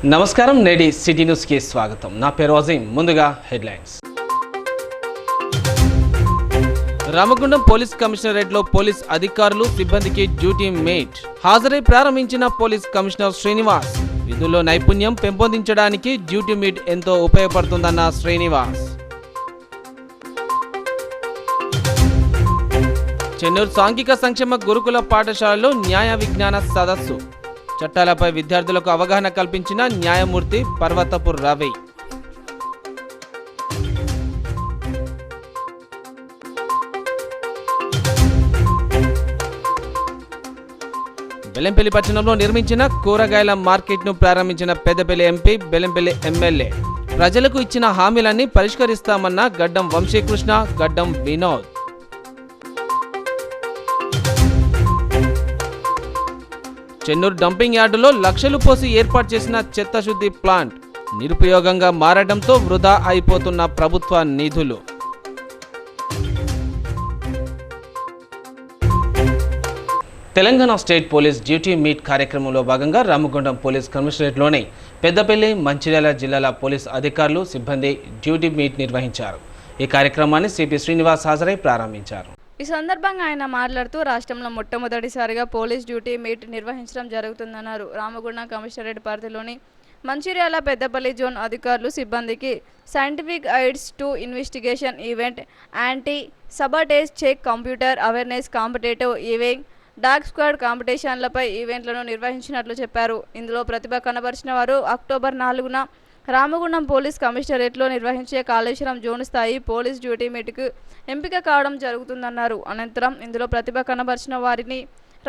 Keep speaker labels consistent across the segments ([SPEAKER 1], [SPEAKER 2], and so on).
[SPEAKER 1] నమస్కారం, నేడి city news కి స్వాగతం. నా పేరు అజీం. ముందుగా హెడ్లైన్స్. రామగుండం పోలీస్ కమిషనరేట్లో పోలీస్ అధికారులు సిబ్బందికి డ్యూటీ మేట్ హాజరై ప్రారంభించిన పోలీస్ కమిషనర్ శ్రీనివాస్. విధుల్లో నైపుణ్యం పెంపొందించడానికి డ్యూటీ మీట్ ఎంతో ఉపయోగపడుతుందన్న శ్రీనివాస్. చెన్నూరు సాంఘిక సంక్షేమ గురుకుల పాఠశాలలో న్యాయ విజ్ఞాన సదస్సు. చట్టాలపై విద్యార్థులకు అవగాహన కల్పించిన న్యాయమూర్తి పర్వతపు రవి. బెల్లంపల్లి పట్టణంలో నిర్మించిన కూరగాయల మార్కెట్ను ప్రారంభించిన పెద్దపల్లి ఎంపీ, బెల్లంపల్లి ఎమ్మెల్యే. ప్రజలకు ఇచ్చిన హామీలన్నీ పరిష్కరిస్తామన్న గడ్డం వంశీకృష్ణ, గడ్డం వినోద్. చెన్నూరు డంపింగ్ యార్డులో లక్షలు పోసి ఏర్పాటు చేసిన చెత్తశుద్ధి ప్లాంట్ నిరుపయోగంగా మారడంతో వృధా అయిపోతున్న ప్రభుత్వ నిధులు. Telangana state police duty meet కార్యక్రమంలో భాగంగా రామగుండం పోలీస్ కమిషనరేట్లోని పెద్దపల్లి, మంచిర్యాల జిల్లాల పోలీస్ అధికారులు, సిబ్బంది డ్యూటీ మీట్ నిర్వహించారు. ఈ కార్యక్రమాన్ని సిపి శ్రీనివాస్ హాజరై ప్రారంభించారు.
[SPEAKER 2] ఈ సందర్భంగా ఆయన మాట్లాడుతూ రాష్ట్రంలో మొట్టమొదటిసారిగా పోలీస్ డ్యూటీ మీట్ నిర్వహించడం జరుగుతుందన్నారు. రామగుండం కమిషనరేట్ పరిధిలోని మంచిర్యాల, పెద్దపల్లి జోన్ అధికారులు, సిబ్బందికి scientific aids to investigation event, anti sabotage check, computer awareness competitive event, dog squad కాంపిటీషన్లపై ఈవెంట్లను నిర్వహించినట్లు చెప్పారు. ఇందులో ప్రతిభ కనబరిచిన వారు అక్టోబర్ 4న రామగుండం పోలీస్ కమిషనరేట్లో నిర్వహించే కాళేశ్వరం జోన్ స్థాయి పోలీస్ డ్యూటీ మీట్కు ఎంపిక కావడం జరుగుతుందన్నారు. అనంతరం ఇందులో ప్రతిభ కనబరిచిన వారిని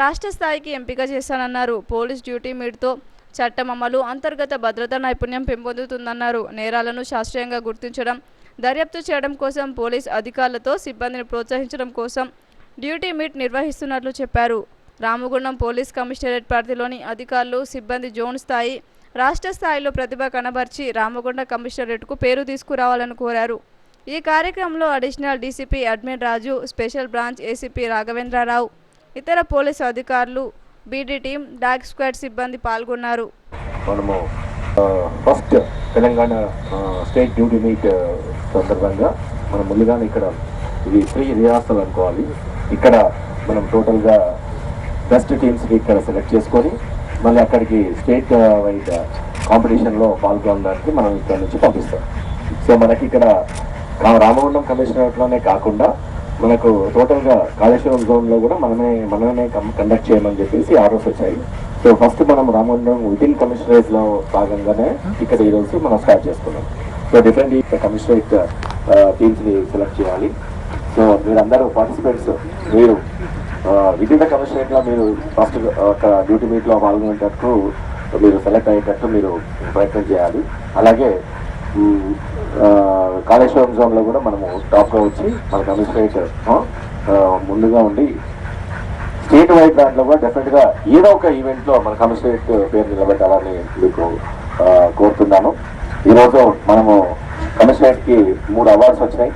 [SPEAKER 2] రాష్ట్ర స్థాయికి ఎంపిక చేశానన్నారు. పోలీస్ డ్యూటీ మీట్తో చట్టం అమలు, అంతర్గత భద్రతా నైపుణ్యం పెంపొందుతుందన్నారు. నేరాలను శాస్త్రీయంగా గుర్తించడం, దర్యాప్తు చేయడం కోసం పోలీస్ అధికారులతో సిబ్బందిని ప్రోత్సహించడం కోసం డ్యూటీ మీట్ నిర్వహిస్తున్నట్లు చెప్పారు. రామగుండం పోలీస్ కమిషనరేట్ పరిధిలోని అధికారులు, సిబ్బంది జోన్ స్థాయి, రాష్ట్ర స్థాయిలో ప్రతిభ కనబర్చి రామగుండం కమిషనరేట్కు పేరు తీసుకురావాలని కోరారు. ఈ కార్యక్రమంలో అడిషనల్ డీసీపీ అడ్మిన్ రాజు, స్పెషల్ బ్రాంచ్ ఏసీపీ రాఘవేంద్రరావు, ఇతర పోలీసు అధికారులు, బీడీ టీం, డాగ్ స్క్వాడ్ సిబ్బంది పాల్గొన్నారు.
[SPEAKER 3] మనము first Telangana state duty meet సందర్భంగా మనం ముందుగానే ఇక్కడ ఇది 3 రిహార్సల్ అనుకోవాలి. ఇక్కడ మనం టోటల్గా బెస్ట్ టీమ్స్ని ఇక్కడ సెలెక్ట్ చేసుకొని మళ్ళీ అక్కడికి స్టేట్ వైడ్ కాంపిటీషన్లో పాల్గొనడానికి మనం ఇక్కడ నుంచి పంపిస్తాం. సో మనకి ఇక్కడ రామగుండం కమిషనరేట్లోనే కాకుండా మనకు టోటల్గా కాళేశ్వరం జోన్లో కూడా మనమే కండక్ట్ చేయమని చెప్పేసి ఆర్డర్స్ వచ్చాయి. సో ఫస్ట్ మనం రామగుండం వితిన్ కమిషనరేట్లో భాగంగానే ఇక్కడ ఈరోజు మనం స్టార్ట్ చేసుకున్నాం. సో డిఫరెంట్ కమిషనరేట్ టీమ్స్ని సెలెక్ట్ చేయాలి. సో మీరందరూ పార్టిసిపేట్స్, మీరు వివిధ కమిషనరేట్లో మీరు ఫస్ట్ ఒక డ్యూటీ మీట్లో పాల్గొనేటట్టు మీరు సెలెక్ట్ అయ్యేటట్టు మీరు ప్రయత్నం చేయాలి. అలాగే కాళేశ్వరం జోన్లో కూడా మనము టాప్గా వచ్చి మన కమిషనరేట్ ముందుగా ఉండి స్టేట్ వైడ్ దాంట్లో కూడా డెఫినెట్గా ఏదో ఒక ఈవెంట్లో మన కమిషనరేట్ పేరు నిలబెట్టాలని మీకు కోరుతున్నాను. ఈరోజు మనము కమిషనరేట్కి 3 అవార్డ్స్ వచ్చినాయి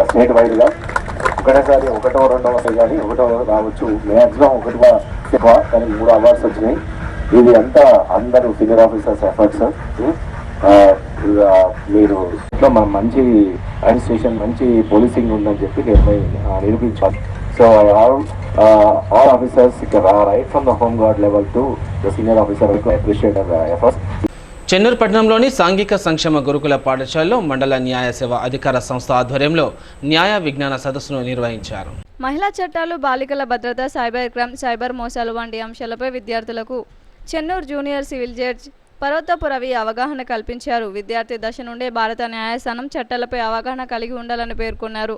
[SPEAKER 3] స్టేట్ వైడ్గా. ఒకటేసారి 1వ 2వ కానీ 1వ రావచ్చు, మ్యాక్సిమం 1వ ఎక్కువ, కానీ 3 అవార్డ్స్ వచ్చినాయి. ఇది అంతా అందరూ సీనియర్ ఆఫీసర్స్ ఎఫర్ట్స్. మీరు మన మంచి అడ్మినిస్ట్రేషన్, మంచి పోలీసింగ్ ఉందని చెప్పి నిరూపించాలి. సో ఆల్ ఆఫీసర్స్ ఇక్కడ right from the home guard level to the senior officer వరకు అప్రిషియేట్ ఎఫర్ట్స్.
[SPEAKER 1] చెన్నూరు పట్టణంలోని సాంఘిక సంక్షేమ గురుకుల పాఠశాలలో మండల న్యాయ సేవ అధికార సంస్థ ఆధ్వర్యంలో న్యాయ విజ్ఞాన సదస్సును నిర్వహించారు.
[SPEAKER 2] మహిళా చట్టాలు, బాలికల భద్రత, సైబర్ క్రైమ్, సైబర్ మోసాలు వంటి అంశాలపై విద్యార్థులకు Chennur junior civil judge Parvathapu Ravi అవగాహన కల్పించారు. విద్యార్థి దశ నుండే భారత న్యాయస్థానం చట్టాలపై అవగాహన కలిగి ఉండాలని పేర్కొన్నారు.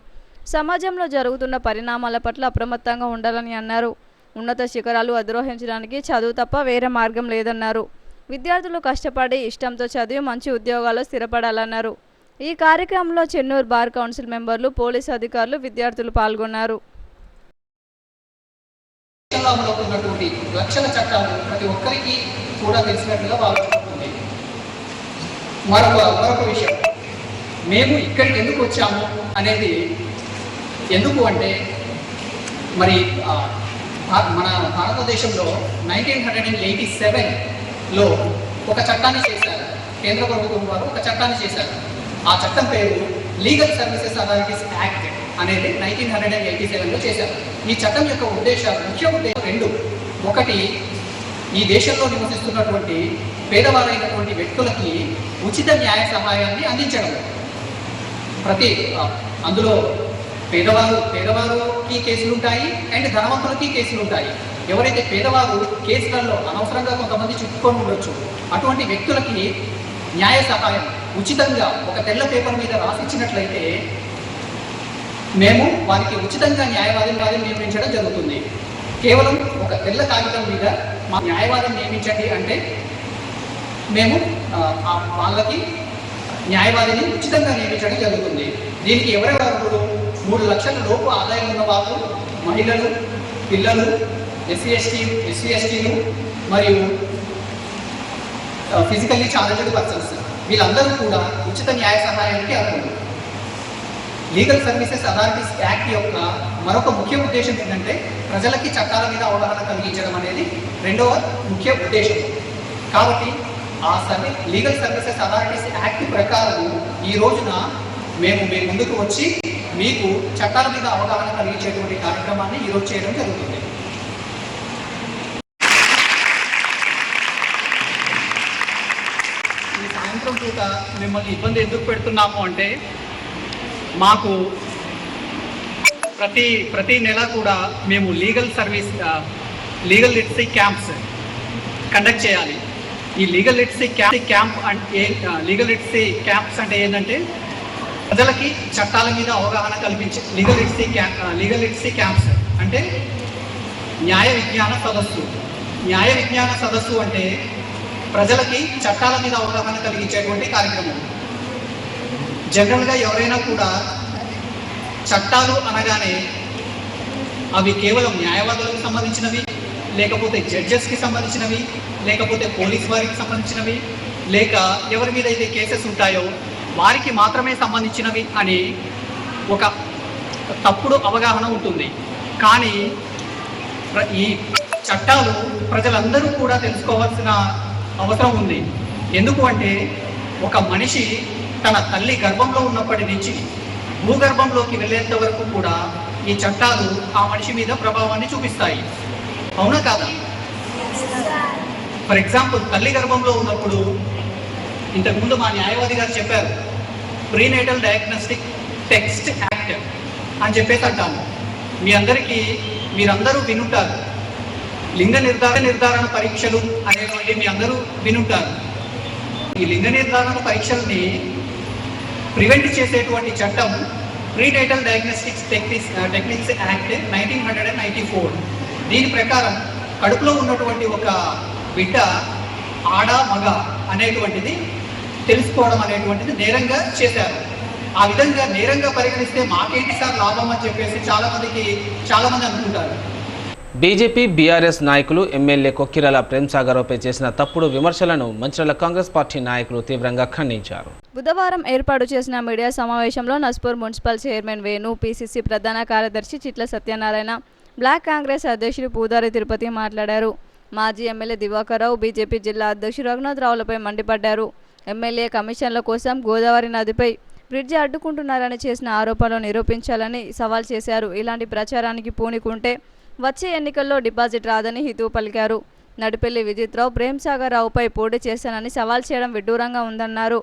[SPEAKER 2] సమాజంలో జరుగుతున్న పరిణామాల పట్ల అప్రమత్తంగా ఉండాలని అన్నారు. ఉన్నత శిఖరాలు అధిరోహించడానికి చదువు తప్ప వేరే మార్గం లేదన్నారు. విద్యార్థులు కష్టపడి ఇష్టంతో చదివి మంచి ఉద్యోగాల్లో స్థిరపడాలన్నారు. ఈ కార్యక్రమంలో చెన్నూరు బార్ కౌన్సిల్ మెంబర్లు, పోలీసు అధికారులు, విద్యార్థులు పాల్గొన్నారు.
[SPEAKER 4] రక్షణ చట్టాలు ప్రతి ఒక్కరికి కూడా తెలిసినట్లుగా భావిస్తుంది. మరొక విషయం, మేము ఇక్కడికి ఎందుకు వచ్చాము అనేది, ఎందుకు అంటే మరి మన భారతదేశంలో 1987లో ఒక చట్టాన్ని చేశారు. కేంద్ర ప్రభుత్వం వారు ఒక చట్టాన్ని చేశారు. ఆ చట్టం పేరు లీగల్ సర్వీసెస్ అథారిటీస్ యాక్ట్ అనేది 1987లో చేశారు. ఈ చట్టం యొక్క ఉద్దేశాలు, ముఖ్య ఉద్దేశం రెండు. ఒకటి, ఈ దేశంలో నివసిస్తున్నటువంటి పేదవారైనటువంటి వ్యక్తులకి ఉచిత న్యాయ సహాయాన్ని అందించడం. అందులో పేదవారికి కేసులు ఉంటాయి అండ్ ధనవంతులకి కేసులు ఉంటాయి. ఎవరైతే పేదవారు కేసులలో అనవసరంగా కొంతమంది చిక్కుకొని ఉండొచ్చు, అటువంటి వ్యక్తులకి న్యాయ సహాయం ఉచితంగా ఒక తెల్ల పేపర్ మీద రాసిచ్చినట్లయితే మేము వారికి ఉచితంగా న్యాయవాదిని నియమించడం జరుగుతుంది. కేవలం ఒక తెల్ల కాగితం మీద మా న్యాయవాదిని నియమించండి అంటే మేము వాళ్ళకి న్యాయవాదిని ఉచితంగా నియమించడం జరుగుతుంది. దీనికి ఎవరెవరు 3 లక్షల లోపు ఆదాయం ఉన్న వాళ్ళు, మహిళలు, పిల్లలు, ఎస్సీ ఎస్టీలు మరియు ఫిజికల్లీ ఛాలెంజ్డ్ పర్సన్స్, వీళ్ళందరూ కూడా ఉచిత న్యాయ సహాయానికి అర్హులు. లీగల్ సర్వీసెస్ అథారిటీస్ యాక్ట్ యొక్క మరొక ముఖ్య ఉద్దేశం ఏంటంటే ప్రజలకి చట్టాల మీద అవగాహన కలిగించడం అనేది రెండవ ముఖ్య ఉద్దేశం. కాబట్టి లీగల్ సర్వీసెస్ అథారిటీస్ యాక్ట్ ప్రకారం ఈ రోజున మేము మీ ముందుకు వచ్చి మీకు చట్టాల మీద అవగాహన కలిగించేటువంటి కార్యక్రమాన్ని ఈరోజు చేయడం జరుగుతుంది. ఈ సాయంత్రం పూట మిమ్మల్ని ఇబ్బంది ఎందుకు పెడుతున్నాము అంటే, మాకు ప్రతి నెల కూడా మేము లీగల్ లిటరసీ క్యాంప్స్ కండక్ట్ చేయాలి. ఈ లీగల్ లిటరసీ క్యాంప్స్ అంటే ఏంటంటే ప్రజలకి చట్టాల మీద అవగాహన కల్పించే లీగల్ లిటరసీ క్యాంప్స్ అంటే న్యాయ విజ్ఞాన సదస్సు అంటే ప్రజలకి చట్టాల మీద అవగాహన కలిగించేటువంటి కార్యక్రమం. జనరల్గా ఎవరైనా కూడా చట్టాలు అనగానే అవి కేవలం న్యాయవాదులకు సంబంధించినవి, లేకపోతే జడ్జెస్కి సంబంధించినవి, లేకపోతే పోలీస్ వారికి సంబంధించినవి, లేక ఎవరి మీద అయితే కేసెస్ ఉంటాయో వారికి మాత్రమే సంబంధించినవి అని ఒక తప్పుడు అవగాహన ఉంటుంది. కానీ ఈ చట్టాలు ప్రజలందరూ కూడా తెలుసుకోవాల్సిన అవసరం ఉంది. ఎందుకు అంటే ఒక మనిషి తన తల్లి గర్భంలో ఉన్నప్పటి నుంచి భూగర్భంలోకి వెళ్ళేంత వరకు కూడా ఈ చట్టాలు ఆ మనిషి మీద ప్రభావాన్ని చూపిస్తాయి. అవునా కాదా? ఫర్ ఎగ్జాంపుల్, తల్లి గర్భంలో ఉన్నప్పుడు ఇంతకుముందు మా న్యాయవాది గారు చెప్పారు, ప్రీనేటల్ డయాగ్నోస్టిక్ టెక్స్ట్ యాక్ట్ అని చెప్పేసి అంటాము. మీరందరూ వినుంటారు. లింగ నిర్ధారణ పరీక్షలు అనేటువంటి మీ అందరూ వినుంటారు. ఈ లింగ నిర్ధారణ పరీక్షల్ని ప్రివెంట్ చేసేటువంటి చట్టం ప్రీనేటల్ డయాగ్నోస్టిక్స్ టెక్నిక్స్ యాక్ట్ 1994. దీని ప్రకారం కడుపులో ఉన్నటువంటి ఒక బిడ్డ ఆడ మగ అనేటువంటిది తెలుసుకోవడం అనేటువంటిది నేరంగా చేశారు. ఆ విధంగా నేరంగా పరిగణిస్తే మాకేంటి సార్ లాభం అని చెప్పేసి చాలా మంది అనుకుంటారు.
[SPEAKER 1] బీజేపీ బీఆర్ఎస్ నాయకులు ఎమ్మెల్యే కొక్కిరాల ప్రేమ్సాగర్పై చేసిన తప్పుడు విమర్శలను మంచిర్యాల కాంగ్రెస్ పార్టీ నాయకులు తీవ్రంగా ఖండించారు.
[SPEAKER 2] బుధవారం ఏర్పాటు చేసిన మీడియా సమావేశంలో Naspur municipal chairman Venu, PCC ప్రధాన కార్యదర్శి చిట్ల సత్యనారాయణ, బ్లాక్ కాంగ్రెస్ అధ్యక్షుడు పూదారి తిరుపతి మాట్లాడారు. మాజీ ఎమ్మెల్యే దివాకర్రావు, బీజేపీ జిల్లా అధ్యక్షుడు రఘునాథరావులపై మండిపడ్డారు. ఎమ్మెల్యే కమిషన్ల కోసం గోదావరి నదిపై బ్రిడ్జి అడ్డుకుంటున్నారని చేసిన ఆరోపణలు నిరూపించాలని సవాల్ చేశారు. ఇలాంటి ప్రచారానికి పూనుకుంటే వచ్చే ఎన్నికల్లో డిపాజిట్ రాదని హితవు పలికారు. నడిపెల్లి విజిత్రావు ప్రేమ్సాగర్ రావుపై పోటీ చేశానని సవాల్ చేయడం విడ్డూరంగా ఉందన్నారు.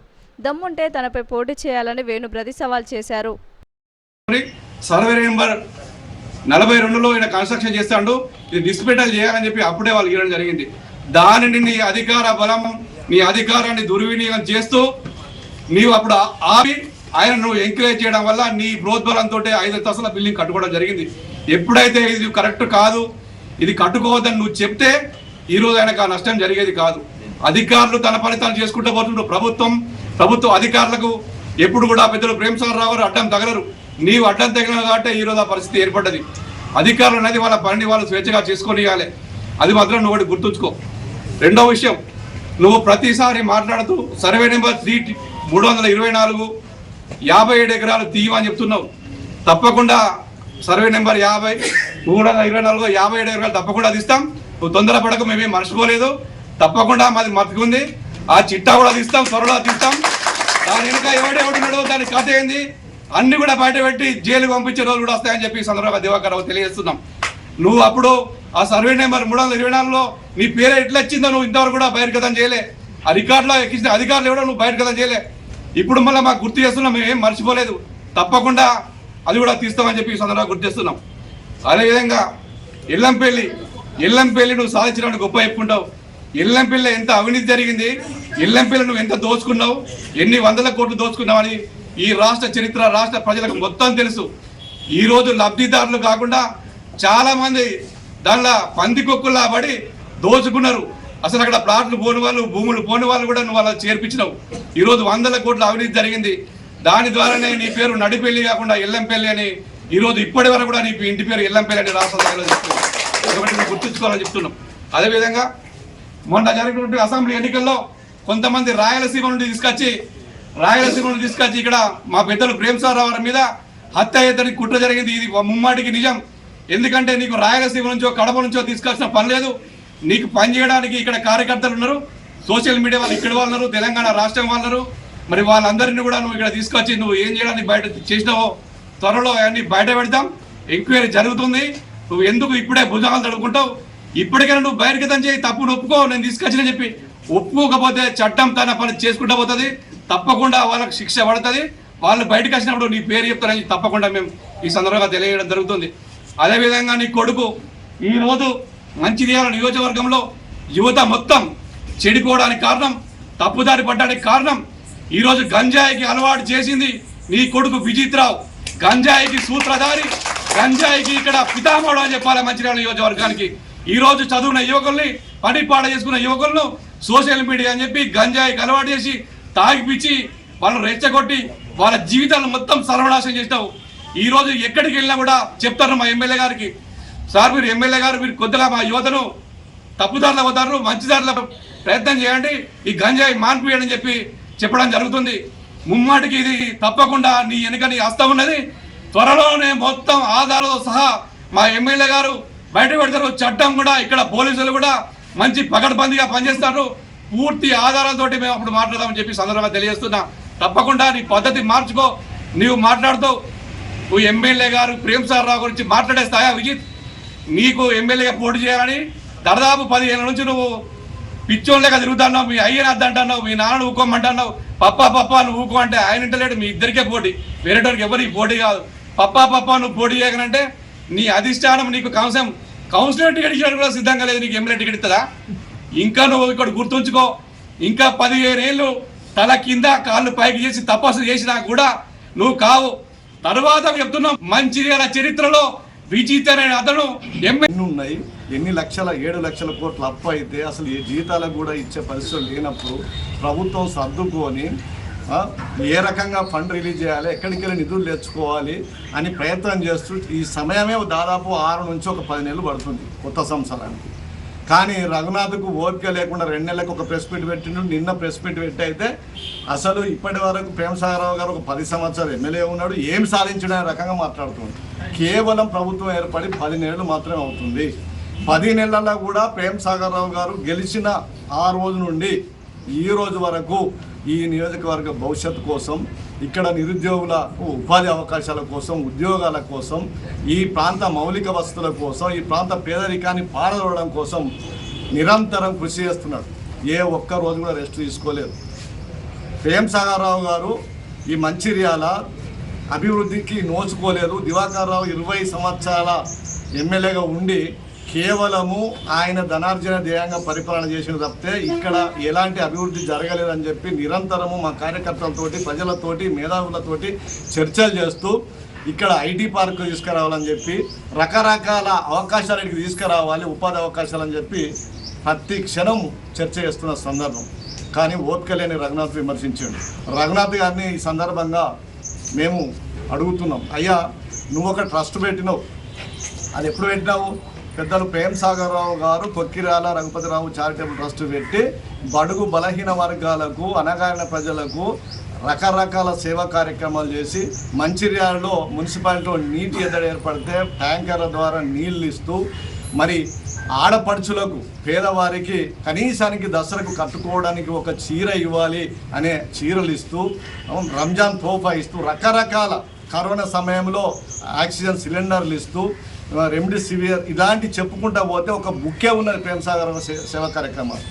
[SPEAKER 2] దమ్ముంటే తనపై పోటీ చేయాలని వేణు ప్రతి సవాల్ చేశారు.
[SPEAKER 5] సర్వే నెంబర్ 42లో ఈయన కన్స్ట్రక్షన్ చేస్తాడు, ఇది డిస్పెటల్ చేయాలని చెప్పి అప్పుడే వాళ్ళు ఇవ్వడం జరిగింది. దానిని నీ అధికార బలం, నీ అధికారాన్ని దుర్వినియోగం చేస్తూ నీవు అప్పుడు ఆపి ఆయన నువ్వు ఎంకరేజ్ చేయడం వల్ల నీ ప్రోద్బలంతో 5 అంతస్తుల బిల్డింగ్ కట్టుకోవడం జరిగింది. ఎప్పుడైతే ఇది కరెక్ట్ కాదు, ఇది కట్టుకోవద్దని నువ్వు చెప్తే ఈరోజు ఆయనకు ఆ నష్టం జరిగేది కాదు. అధికారులు తన ఫలితాలు చేసుకుంటూ పోతుంటారు. ప్రభుత్వ అధికారులకు ఎప్పుడు కూడా పెద్దలు ప్రేమ్సాగర్ రావు గారు అడ్డం తగలరు. నీవు అడ్డం తగిన కాబట్టి ఈరోజు ఆ పరిస్థితి ఏర్పడ్డది. అధికారులు అనేది వాళ్ళ పనిని వాళ్ళు స్వేచ్ఛగా చేసుకొని ఇవ్వాలి. అది మాత్రం నువ్వు ఒకటి గుర్తుంచుకో. రెండో విషయం, నువ్వు ప్రతిసారి మాట్లాడుతూ సర్వే నెంబర్ 324 57 ఎకరాలు తీయమని చెప్తున్నావు. తప్పకుండా సర్వే నెంబర్ 324 57 ఎకరాలు తప్పకుండా తీస్తాం. నువ్వు తొందరపడకు, మేమేం మర్చిపోలేదు. తప్పకుండా మాది మతికుంది. ఆ చిట్టా కూడా తీస్తాం, త్వరలో తీస్తాం. దాని వెనుక ఎవడెవడున్నాడో దాని కథ ఏంది అన్ని కూడా బయట పెట్టి జైలుకు పంపించే రోజులు కూడా వస్తాయని చెప్పి ఈ సందర్భంగా దివాకర్ రావు తెలియజేస్తున్నాం. నువ్వు అప్పుడు ఆ సర్వే నెంబర్ 324లో నీ పేరు ఎట్లా వచ్చిందో నువ్వు ఇంతవరకు కూడా బహిర్గతం చేయలే. ఆ రికార్డులో ఎక్కించిన అధికారులు ఎవడో నువ్వు బహిర్గతం చేయలే. ఇప్పుడు మళ్ళీ మాకు గుర్తు చేస్తున్నాం, మేము ఏం మర్చిపోలేదు, తప్పకుండా అది కూడా తీస్తామని చెప్పి ఈ సందర్భంగా గుర్తు చేస్తున్నాం. అదేవిధంగా ఎల్లంపల్లి నువ్వు సాధించడానికి గొప్ప చెప్పుకుంటావు. ఎల్లంపల్లి ఎంత అవినీతి జరిగింది, ఎల్లంపల్లి నువ్వు ఎంత దోచుకున్నావు, ఎన్ని వందల కోట్లు దోచుకున్నావని ఈ రాష్ట్ర చరిత్ర రాష్ట్ర ప్రజలకు మొత్తం తెలుసు. ఈరోజు లబ్ధిదారులు కాకుండా చాలా మంది దానిలో పందికొక్కులా పడి దోచుకున్నారు. అసలు అక్కడ ప్లాట్లు పోని వాళ్ళు, భూములు పోని వాళ్ళు కూడా నువ్వు అలా చేర్పించినావు. ఈరోజు వందల కోట్ల అవినీతి జరిగింది. దాని ద్వారానే నీ పేరు నడిపెల్లి కాకుండా ఎల్లంపల్లి అని ఈరోజు ఇప్పటి వరకు కూడా నీ ఇంటి పేరు ఎల్లంపల్లి అని రాష్ట్ర స్థాయిలో చెప్తున్నాం. కాబట్టి నువ్వు గుర్తుంచుకోవాలని చెప్తున్నాం. అదేవిధంగా మొన్న జరిగినటువంటి అసెంబ్లీ ఎన్నికల్లో కొంతమంది రాయలసీమ నుండి తీసుకొచ్చి ఇక్కడ మా పెద్దలు ప్రేమ్సాగర్ రావు మీద హత్య అయ్యేదానికి కుట్ర జరిగింది. ఇది ముమ్మాటికి నిజం. ఎందుకంటే నీకు రాయలసీమ నుంచో కడప నుంచో తీసుకొచ్చిన పని లేదు. నీకు పని చేయడానికి ఇక్కడ కార్యకర్తలు ఉన్నారు, సోషల్ మీడియా వాళ్ళు ఇక్కడ వాళ్ళు ఉన్నారు, తెలంగాణ రాష్ట్రం వాళ్ళు ఉన్నారు. మరి వాళ్ళందరినీ కూడా నువ్వు ఇక్కడ తీసుకొచ్చి నువ్వు ఏం చేయడానికి బయట చేసినావో త్వరలో అవన్నీ బయట పెడతాం. ఎంక్వైరీ జరుగుతుంది. నువ్వు ఎందుకు ఇప్పుడే భుజాలు తడుకుంటావు? ఇప్పటికైనా నువ్వు బహిర్గతం చేయి, తప్పును ఒప్పుకో, నేను తీసుకొచ్చిన చెప్పి. ఒప్పుకోకపోతే చట్టం తన పని చేసుకుంటూ పోతుంది. తప్పకుండా వాళ్ళకి శిక్ష పడుతుంది. వాళ్ళు బయటకు వచ్చినప్పుడు నీ పేరు చెప్తారని తప్పకుండా మేము ఈ సందర్భంగా తెలియడం జరుగుతుంది. అదేవిధంగా నీ కొడుకు ఈరోజు మంచిర్యాల నియోజకవర్గంలో యువత మొత్తం చెడిపోవడానికి కారణం, తప్పుదారి పడ్డానికి కారణం, ఈరోజు గంజాయికి అలవాటు చేసింది నీ కొడుకు విజిత్ రావు. గంజాయికి సూత్రధారి, గంజాయికి ఇక్కడ పితామహుడు అని చెప్పాలి మంచిర్యాల నియోజకవర్గానికి. ఈరోజు చదువున్న యువకుల్ని, పని పాట చేసుకున్న యువకులను సోషల్ మీడియా అని చెప్పి గంజాయికి అలవాటు చేసి తాగిపిచ్చి వాళ్ళని రెచ్చగొట్టి వాళ్ళ జీవితాలను మొత్తం సర్వనాశనం చేసినావు. ఈరోజు ఎక్కడికి వెళ్ళినా కూడా చెప్తారు మా ఎమ్మెల్యే గారికి, సార్ మీరు ఎమ్మెల్యే గారు మీరు కొద్దిగా మా యువతను తప్పుదారులు అవుతారు, మంచిదారుల ప్రయత్నం చేయండి, ఈ గంజాయి మాన్పియండి చెప్పి చెప్పడం జరుగుతుంది. ముమ్మాటికి ఇది తప్పకుండా నీ వెనుక నీ హస్తం ఉన్నది. త్వరలోనే మొత్తం ఆధారాలతో సహా మా ఎమ్మెల్యే గారు బయట పెడతారు. చట్టం కూడా ఇక్కడ పోలీసులు కూడా మంచి పకడ్బందీగా పనిచేస్తారు. పూర్తి ఆధారాలతోటి మేము అప్పుడు మాట్లాడదామని చెప్పి సందర్భంగా తెలియజేస్తున్నా. తప్పకుండా నీ పద్ధతి మార్చుకో. నీవు మాట్లాడుతావు, నువ్వు ఎమ్మెల్యే గారు ప్రేమ్సాగర్ రావు గురించి మాట్లాడే స్థాయి విజిత్, నీకు ఎమ్మెల్యేగా పోటీ చేయాలని దాదాపు 10 ఏళ్ళ నుంచి నువ్వు పిచ్చోళ్ళగా తిరుగుతున్నావు. మీ అయ్యని అద్దంటున్నావు, మీ నాన్నను ఊకోమంటున్నావు. పప్పా నువ్వు ఊకో అంటే ఆయన ఇంటలేడు. మీ ఇద్దరికే పోటీ, వేరేటోరికి ఎవరికి పోటీ కాదు. పప్పా నువ్వు పోటీ చేయగలంటే నీ అధిష్టానం నీకు కౌన్సిలర్ టికెట్ ఇచ్చినట్టు కూడా సిద్ధంగా లేదు. నీకు ఎమ్మెల్యే టికెట్ ఇస్తుందా? ఇంకా నువ్వు ఇక్కడ గుర్తుంచుకో, ఇంకా 15 ఏళ్ళు తల కింద కాళ్ళు పైకి చేసి తపస్సు చేసినా కూడా నువ్వు కావు. తర్వాత చెప్తున్నాం, మంచిర్యాల చరిత్రలో విజిత్ అనే అతను
[SPEAKER 6] ఎన్ని ఉన్నాయి, ఎన్ని లక్షల 7 లక్షల కోట్ల అప్పు అయితే అసలు ఏ జీతాలకు కూడా ఇచ్చే పరిస్థితులు లేనప్పుడు ప్రభుత్వం సర్దుకొని ఏ రకంగా ఫండ్ రిలీజ్ చేయాలి, ఎక్కడికి వెళ్ళి నిధులు తెచ్చుకోవాలి అని ప్రయత్నం చేస్తూ ఈ సమయమే దాదాపు 6 నుంచి ఒక 10 నెలలు పడుతుంది కొత్త సంవత్సరానికి. కానీ రఘునాథ్కు ఓపిక లేకుండా 2 నెలలకు ఒక ప్రెస్ మీట్ పెట్టిండు. నిన్న ప్రెస్ మీట్ పెట్టి అయితే అసలు ఇప్పటి వరకు ప్రేమ్సాగర్ రావు గారు ఒక 10 సంవత్సరాలు ఎమ్మెల్యే ఉన్నాడు, ఏం సాధించడం రకంగా మాట్లాడుతున్నాడు. కేవలం ప్రభుత్వం ఏర్పడి 10 నెలలు మాత్రమే అవుతుంది. 10 నెలల్లో కూడా ప్రేమ్సాగర్ రావు గారు గెలిచిన ఆ రోజు నుండి ఈ రోజు వరకు ఈ నియోజకవర్గ భవిష్యత్తు కోసం, ఇక్కడ నిరుద్యోగుల ఉపాధి అవకాశాల కోసం, ఉద్యోగాల కోసం, ఈ ప్రాంత మౌలిక వసతుల కోసం, ఈ ప్రాంత పేదరికాన్ని పారదోడడం కోసం నిరంతరం కృషి చేస్తున్నాడు. ఏ ఒక్క రోజు కూడా రెస్ట్ తీసుకోలేదు. ప్రేమ్సాగర్ రావు గారు ఈ మంచిర్యాల అభివృద్ధికి నోచుకోలేదు. దివాకర్ రావు 20 సంవత్సరాల ఎమ్మెల్యేగా ఉండి కేవలము ఆయన ధనార్జన ధ్యేయంగా పరిపాలన చేసిన తప్పితే ఇక్కడ ఎలాంటి అభివృద్ధి జరగలేదని చెప్పి నిరంతరము మా కార్యకర్తలతోటి, ప్రజలతోటి, మేధావులతోటి చర్చలు చేస్తూ ఇక్కడ ఐటీ పార్క్ తీసుకురావాలని చెప్పి, రకరకాల అవకాశాలకి తీసుకురావాలి, ఉపాధి అవకాశాలని చెప్పి ప్రతి క్షణం చర్చ చేస్తున్న సందర్భం. కానీ ఓపిక లేని రఘునాథ్ విమర్శించాడు. రఘునాథ్ గారిని ఈ సందర్భంగా మేము అడుగుతున్నాం, అయ్యా నువ్వు ఒక ట్రస్ట్ పెట్టినావు, అది ఎప్పుడు పెట్టినావు? పెద్దలు ప్రేమ్సాగర్ రావు గారు కొక్కిరాల రఘుపతిరావు చారిటబుల్ ట్రస్ట్ పెట్టి బడుగు బలహీన వర్గాలకు, అణగారిన ప్రజలకు రకరకాల సేవా కార్యక్రమాలు చేసి మంచిర్యాలలో మున్సిపాలిటీలో నీటి ఎద్దడి ఏర్పడితే ట్యాంకర్ల ద్వారా నీళ్ళు ఇస్తూ మరి ఆడపడుచులకు పేదవారికి కనీసానికి దసరకు కట్టుకోవడానికి ఒక చీర ఇవ్వాలి అనే చీరలు ఇస్తూ రంజాన్ తోఫా ఇస్తూ రకరకాల కరోనా సమయంలో ఆక్సిజన్ సిలిండర్లు ఇస్తూ రెమ్డెసివిర్ ఇలాంటి చెప్పుకుంటా పోతే ఒక బుక్కే ఉన్నది ప్రేమ్ సాగర్ సేవా కార్యక్రమాలు.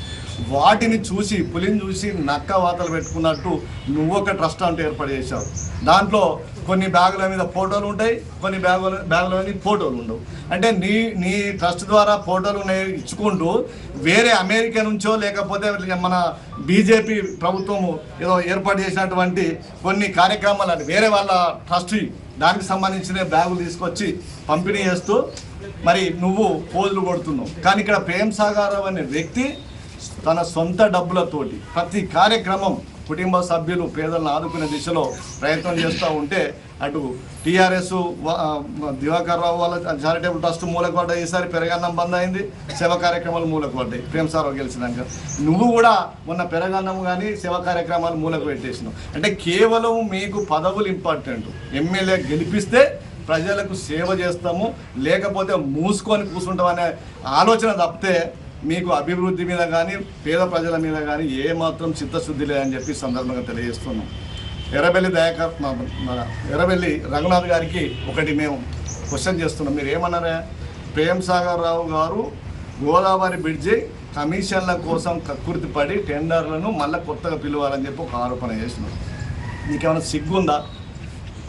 [SPEAKER 6] వాటిని చూసి పులిని చూసి నక్క వాతలు పెట్టుకున్నట్టు నువ్వు ఒక ట్రస్ట్ అంటూ ఏర్పాటు చేశావు. దాంట్లో కొన్ని బ్యాగుల మీద ఫోటోలు ఉంటాయి, కొన్ని బ్యాగుల మీద ఫోటోలు ఉండవు. అంటే నీ ట్రస్ట్ ద్వారా ఫోటోలు ఇచ్చుకుంటూ వేరే అమెరికా నుంచో లేకపోతే మన బీజేపీ ప్రభుత్వము ఏదో ఏర్పాటు చేసినటువంటి కొన్ని కార్యక్రమాలు వేరే వాళ్ళ ట్రస్ట్ దానికి సంబంధించిన బ్యాగులు తీసుకొచ్చి పంపిణీ చేస్తూ మరి నువ్వు పోజులు కొడుతున్నావు. కానీ ఇక్కడ ప్రేమ్ సాగర్ రావు అనే వ్యక్తి తన సొంత డబ్బులతోటి ప్రతి కార్యక్రమం కుటుంబ సభ్యులు పేదలను ఆదుకునే దిశలో ప్రయత్నం చేస్తూ ఉంటే అటు టీఆర్ఎస్ దివాకర్ రావు వాళ్ళ చారిటబుల్ ట్రస్ట్ మూలకు పడ్డాయి, ఈసారి పెరగన్నం బంద్ అయింది, సేవా కార్యక్రమాలు మూలకు పడ్డాయి ప్రేమ్ సాగర్ రావు గెలిచినాక. నువ్వు కూడా మొన్న పెరగన్నం కానీ సేవా కార్యక్రమాలు మూలకు పెట్టేసినావు. అంటే కేవలం మీకు పదవులు ఇంపార్టెంట్. ఎమ్మెల్యే గెలిపిస్తే ప్రజలకు సేవ చేస్తాము, లేకపోతే మూసుకొని కూర్చుంటామనే ఆలోచన తప్పితే మీకు అభివృద్ధి మీద కానీ పేద ప్రజల మీద కానీ ఏమాత్రం చిత్తశుద్ధి లేదని చెప్పి సందర్భంగా తెలియజేస్తున్నాం. ఎర్రబెల్లి రఘునాథ్ గారికి ఒకటి మేము క్వశ్చన్ చేస్తున్నాం. మీరు ఏమన్నారా? ప్రేమ్ సాగర్ రావు గారు గోదావరి బ్రిడ్జి కమిషన్ల కోసం కక్కుర్తి పడి టెండర్లను మళ్ళీ కొత్తగా పిలవాలని చెప్పి ఒక ఆరోపణ చేసినాం. నీకేమైనా సిగ్గుందా?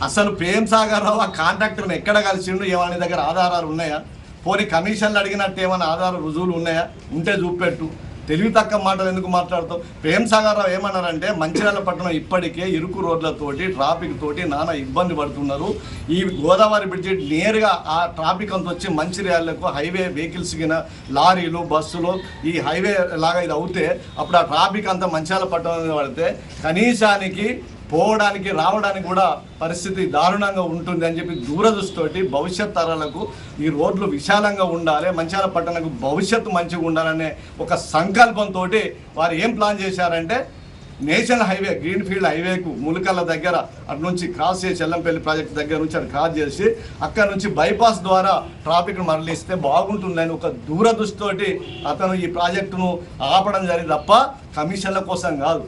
[SPEAKER 6] అసలు ప్రేమ్ సాగర్ రావు ఆ కాంట్రాక్టర్ని ఎక్కడ కలిసిండు? ఏమైనా దగ్గర ఆధారాలు ఉన్నాయా? పోనీ కమిషన్లు అడిగినట్టు ఏమైనా ఆధార రుజువులు ఉన్నాయా? ఉంటే చూపెట్టు. తెలివి తక్కువ మాటలు ఎందుకు మాట్లాడుతావు? ప్రేమ్ సాగర్ రావు ఏమన్నారంటే మంచిర్యాల పట్టణం ఇప్పటికే ఇరుకు రోడ్లతోటి ట్రాఫిక్ తోటి నానా ఇబ్బంది పడుతున్నారు. ఈ గోదావరి బ్రిడ్జి నేరుగా ఆ ట్రాఫిక్ అంత వచ్చి మంచిర్యాలకు హైవే వెహికల్స్ కింద లారీలు బస్సులు ఈ హైవే లాగా ఇది అవుతే అప్పుడు ఆ ట్రాఫిక్ అంతా మంచిర్యాల పట్టణం మీద పడితే కనీసానికి పోవడానికి రావడానికి కూడా పరిస్థితి దారుణంగా ఉంటుంది అని చెప్పి దూరదృష్టితోటి భవిష్యత్ తరాలకు ఈ రోడ్లు విశాలంగా ఉండాలి, మంచిర్యాల పట్టణకు భవిష్యత్తు మంచిగా ఉండాలనే ఒక సంకల్పంతో వారు ఏం ప్లాన్ చేశారంటే నేషనల్ హైవే గ్రీన్ఫీల్డ్ హైవేకు ములకల్ల దగ్గర అటు నుంచి క్రాస్ చేసి ఎల్లంపల్లి ప్రాజెక్ట్ దగ్గర నుంచి అది క్రాస్ చేసి అక్కడ నుంచి బైపాస్ ద్వారా ట్రాఫిక్ను మరలిస్తే బాగుంటుందని ఒక దూరదృష్టితోటి అతను ఈ ప్రాజెక్టును ఆపడం జరిగింది తప్ప కమిషన్ల కోసం కాదు.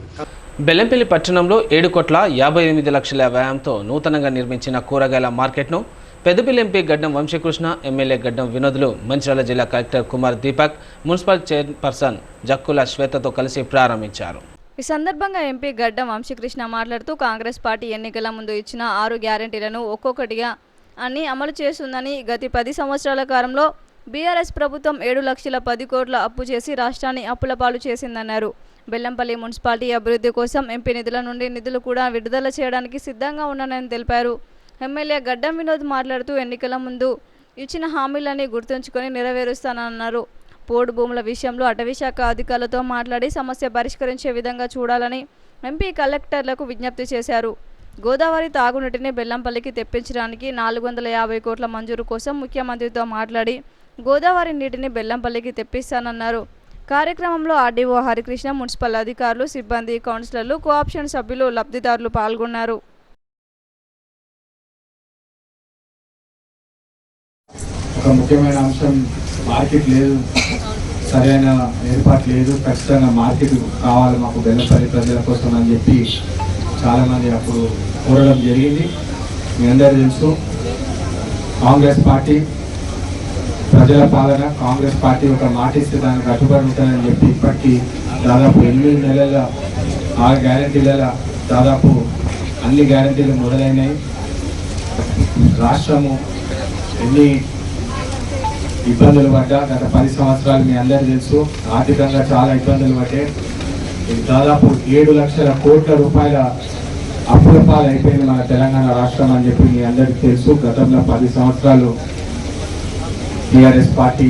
[SPEAKER 1] బెల్లంపల్లి పట్టణంలో 7,58,00,000 వ్యయంతో నూతనంగా నిర్మించిన కూరగాయల మార్కెట్ను పెద్దపల్లి ఎంపీ గడ్డం వంశీకృష్ణ, ఎమ్మెల్యే గడ్డం వినోద్లు, మంచిర్యాల జిల్లా collector Kumar Deepak, municipal chairperson Jakkula శ్వేతతో కలిసి ప్రారంభించారు.
[SPEAKER 2] ఈ సందర్భంగా ఎంపీ గడ్డం వంశీకృష్ణ మాట్లాడుతూ కాంగ్రెస్ పార్టీ ఎన్నికల ముందు ఇచ్చిన 6 గ్యారెంటీలను ఒక్కొక్కటిగా అన్ని అమలు చేస్తుందని, గత 10 సంవత్సరాల కాలంలో బీఆర్ఎస్ ప్రభుత్వం 7,10 కోట్ల అప్పు చేసి రాష్ట్రాన్ని అప్పుల పాలు చేసిందన్నారు. బెల్లంపల్లి మున్సిపాలిటీ అభివృద్ధి కోసం ఎంపీ నిధుల నుండి నిధులు కూడా విడుదల చేయడానికి సిద్ధంగా ఉన్నానని తెలిపారు. ఎమ్మెల్యే గడ్డం వినోద్ మాట్లాడుతూ ఎన్నికల ముందు ఇచ్చిన హామీలన్నీ గుర్తుంచుకొని నెరవేరుస్తానన్నారు. పోడు భూముల విషయంలో అటవీశాఖ అధికారులతో మాట్లాడి సమస్య పరిష్కరించే విధంగా చూడాలని ఎంపీ కలెక్టర్లకు విజ్ఞప్తి చేశారు. గోదావరి తాగునీటిని బెల్లంపల్లికి తెప్పించడానికి 450 కోట్ల మంజూరు కోసం ముఖ్యమంత్రితో మాట్లాడి గోదావరి నీటిని బెల్లంపల్లికి తెప్పిస్తానన్నారు. కార్యక్రమంలో ఆర్డీఓ హరికృష్ణ, మున్సిపల్ అధికారులు, సిబ్బంది, కౌన్సిలర్లు, కోఆప్షన్ సభ్యులు, లబ్ధిదారులు పాల్గొన్నారు.
[SPEAKER 7] ఒక ముఖ్యమైన అంశం మార్కెట్ లేదు, సరైన ఏర్పాటు లేదు, ఖచ్చితంగా మార్కెట్ కావాలి మాకు బెల్లంపల్లి ప్రజల కోసం అని చెప్పి చాలామంది అప్పుడు కోరడం జరిగింది. మీ అందరూ తెలుసు కాంగ్రెస్ పార్టీ ప్రజల పాలన, కాంగ్రెస్ పార్టీ ఒక మాట ఇస్తే దానికి కట్టుబడి ఉంటుందని చెప్పి ఇప్పటికీ దాదాపు 8 నెలల 6 గ్యారెంటీల దాదాపు అన్ని గ్యారెంటీలు మొదలైనవి. రాష్ట్రము ఎన్ని ఇబ్బందులు పడ్డా గత 10 సంవత్సరాలు మీ అందరూ తెలుసు ఆర్థికంగా చాలా ఇబ్బందులు పడ్డాయి. దాదాపు 7 లక్షల కోట్ల రూపాయల అప్పుల పాలు అయిపోయింది మన తెలంగాణ రాష్ట్రం అని చెప్పి మీ అందరికీ తెలుసు. గతంలో 10 సంవత్సరాలు టీఆర్ఎస్ పార్టీ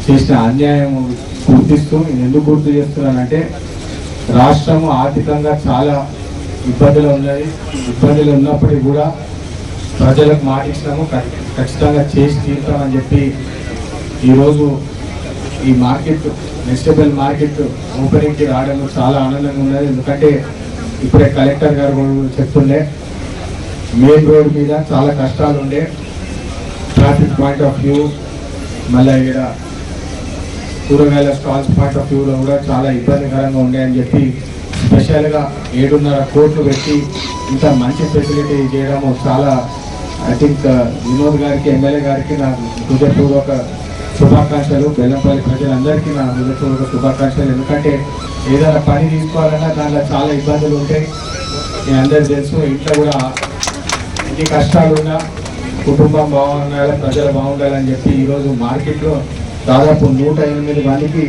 [SPEAKER 7] చేసిన అన్యాయం గుర్తిస్తూ నేను ఎందుకు గుర్తు చేస్తున్నానంటే రాష్ట్రము ఆర్థికంగా చాలా ఇబ్బందులు ఉన్నాయి. ఇబ్బందులు ఉన్నప్పటికీ కూడా ప్రజలకు మాట ఇచ్చినాము, ఖచ్చితంగా చేసి తీరుతామని చెప్పి ఈరోజు ఈ మార్కెట్ వెజిటబుల్ మార్కెట్ ఓపెనింగ్కి రావడం చాలా ఆనందంగా ఉన్నది. ఎందుకంటే ఇప్పుడే కలెక్టర్ గారు కూడా చెప్తుండే మెయిన్ రోడ్ మీద చాలా కష్టాలు ఉండే, ట్రాఫిక్ పాయింట్ ఆఫ్ వ్యూ మళ్ళీ ఇక్కడ కూరగాయల స్టాల్స్ పాయింట్ ఆఫ్ వ్యూలో కూడా చాలా ఇబ్బందికరంగా ఉన్నాయని చెప్పి స్పెషల్గా 7.5 కోట్లు పెట్టి ఇంత మంచి ఫెసిలిటీ చేయడము చాలా ఐ థింక్ వినోద్ గారికి ఎమ్మెల్యే గారికి నా హృదయపూర్వక శుభాకాంక్షలు. బెల్లంపల్లి ప్రజలందరికీ నా హృదయపూర్వక శుభాకాంక్షలు. ఎందుకంటే ఏదైనా పని తీసుకోవాలన్నా దాంట్లో చాలా ఇబ్బందులు ఉంటాయి. మీ అందరికీ తెలుసు. ఇంట్లో కూడా ఎన్ని కష్టాలున్నా కుటుంబం బాగుండాలి, ప్రజలు బాగుండాలని చెప్పి ఈరోజు మార్కెట్లో దాదాపు 108 మందికి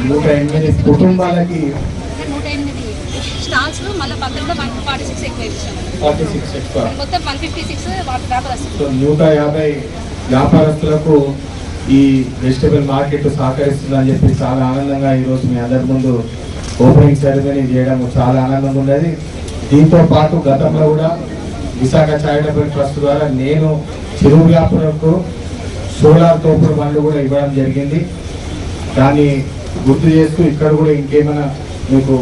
[SPEAKER 7] 108 కుటుంబాలకి 46 ఎక్కువ. సో 150 వ్యాపారస్తులకు ఈ వెజిటబుల్ మార్కెట్ సహకరిస్తుందని చెప్పి చాలా ఆనందంగా ఈరోజు మీ అందరి ముందు ఓపెనింగ్ సెరమనీ చేయడం చాలా ఆనందంగా ఉన్నది. దీంతో పాటు గతంలో కూడా విశాఖ చారిటబుల్ ట్రస్ట్ ద్వారా నేను చిరు వ్యాపారులకు సోలార్ తోపుడు బండ్లు కూడా ఇవ్వడం జరిగింది. దాన్ని గుర్తు చేస్తూ ఇక్కడ కూడా ఇంకేమైనా మీకు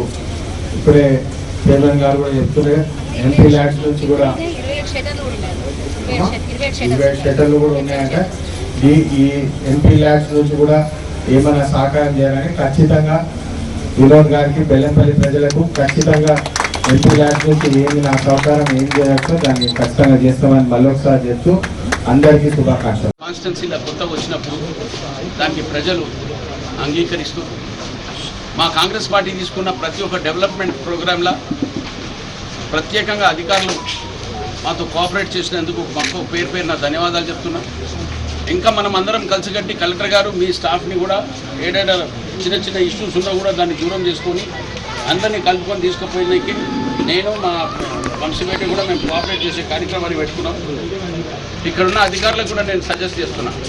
[SPEAKER 7] ఇప్పుడే చైర్మన్ గారు కూడా చెప్తున్నారు, ఎంపీ ల్యాడ్స్ నుంచి కూడా 20 షటర్లు కూడా ఉన్నాయంట. ఈ ఎంపీ ల్యాడ్స్ నుంచి కూడా ఏమైనా సహకారం చేయాలని ఖచ్చితంగా వినోద్ గారికి, బెల్లంపల్లి ప్రజలకు ఖచ్చితంగా ఎంపీ ల్యాడ్స్ నుంచి ఏమి నా సహకారం ఏం చేయొచ్చో దాన్ని ఖచ్చితంగా చేస్తామని మళ్ళొకసారి చెప్తూ అందరికీ శుభాకాంక్షలు.
[SPEAKER 8] కాన్స్టిట్యున్సీలో కొత్తగా వచ్చినప్పుడు దానికి ప్రజలు అంగీకరిస్తూ మా కాంగ్రెస్ పార్టీ తీసుకున్న ప్రతి ఒక్క డెవలప్మెంట్ ప్రోగ్రాంలో ప్రత్యేకంగా అధికారులు మాతో కోఆపరేట్ చేసినందుకు మాకు పేరున ధన్యవాదాలు చెప్తున్నాం. ఇంకా మనం అందరం కలిసికట్టి కలెక్టర్ గారు మీ స్టాఫ్ని కూడా ఏదైనా చిన్న ఇష్యూస్ ఉన్నా కూడా దాన్ని దూరం చేసుకొని అందరినీ కలుపుకొని తీసుకుపోయినకి నేను మా వంశీపేట కూడా మేము కోఆపరేట్ చేసే కార్యక్రమాన్ని పెట్టుకున్నాం. ఇక్కడున్న అధికారులకు కూడా నేను సజెస్ట్ చేస్తున్నాను,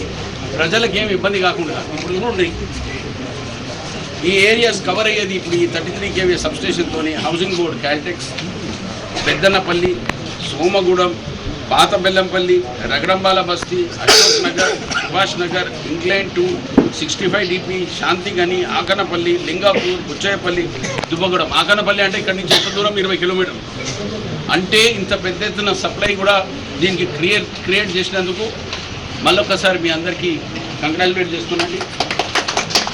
[SPEAKER 8] ప్రజలకు ఏమి ఇబ్బంది కాకుండా ఇప్పుడు ఉన్నాయి ఈ ఏరియాస్ కవర్ అయ్యేది ఇప్పుడు ఈ 33 kV సబ్స్టేషన్తో హౌసింగ్ బోర్డ్, క్యాల్టెక్స్, పెద్దన్నపల్లి, సోమగూడెం, పాత బెల్లంపల్లి, రగడంబాల బస్తీ, అశోక్ నగర్, సుభాష్ నగర్, ఇంగ్లాండ్ 2, 65 DP, శాంతిగని, ఆకనపల్లి, లింగాపూర్, బుచ్చయ్యపల్లి, దుబ్బగూడెం. ఆకనపల్లి అంటే ఇక్కడి నుంచి ఎంత దూరం 20 కిలోమీటర్లు. అంటే ఇంత పెద్ద ఎత్తున సప్లై కూడా దీనికి క్రియేట్ చేసినందుకు మళ్ళొక్కసారి మీ అందరికీ కంగ్రాచులేట్ చేస్తున్నాండి.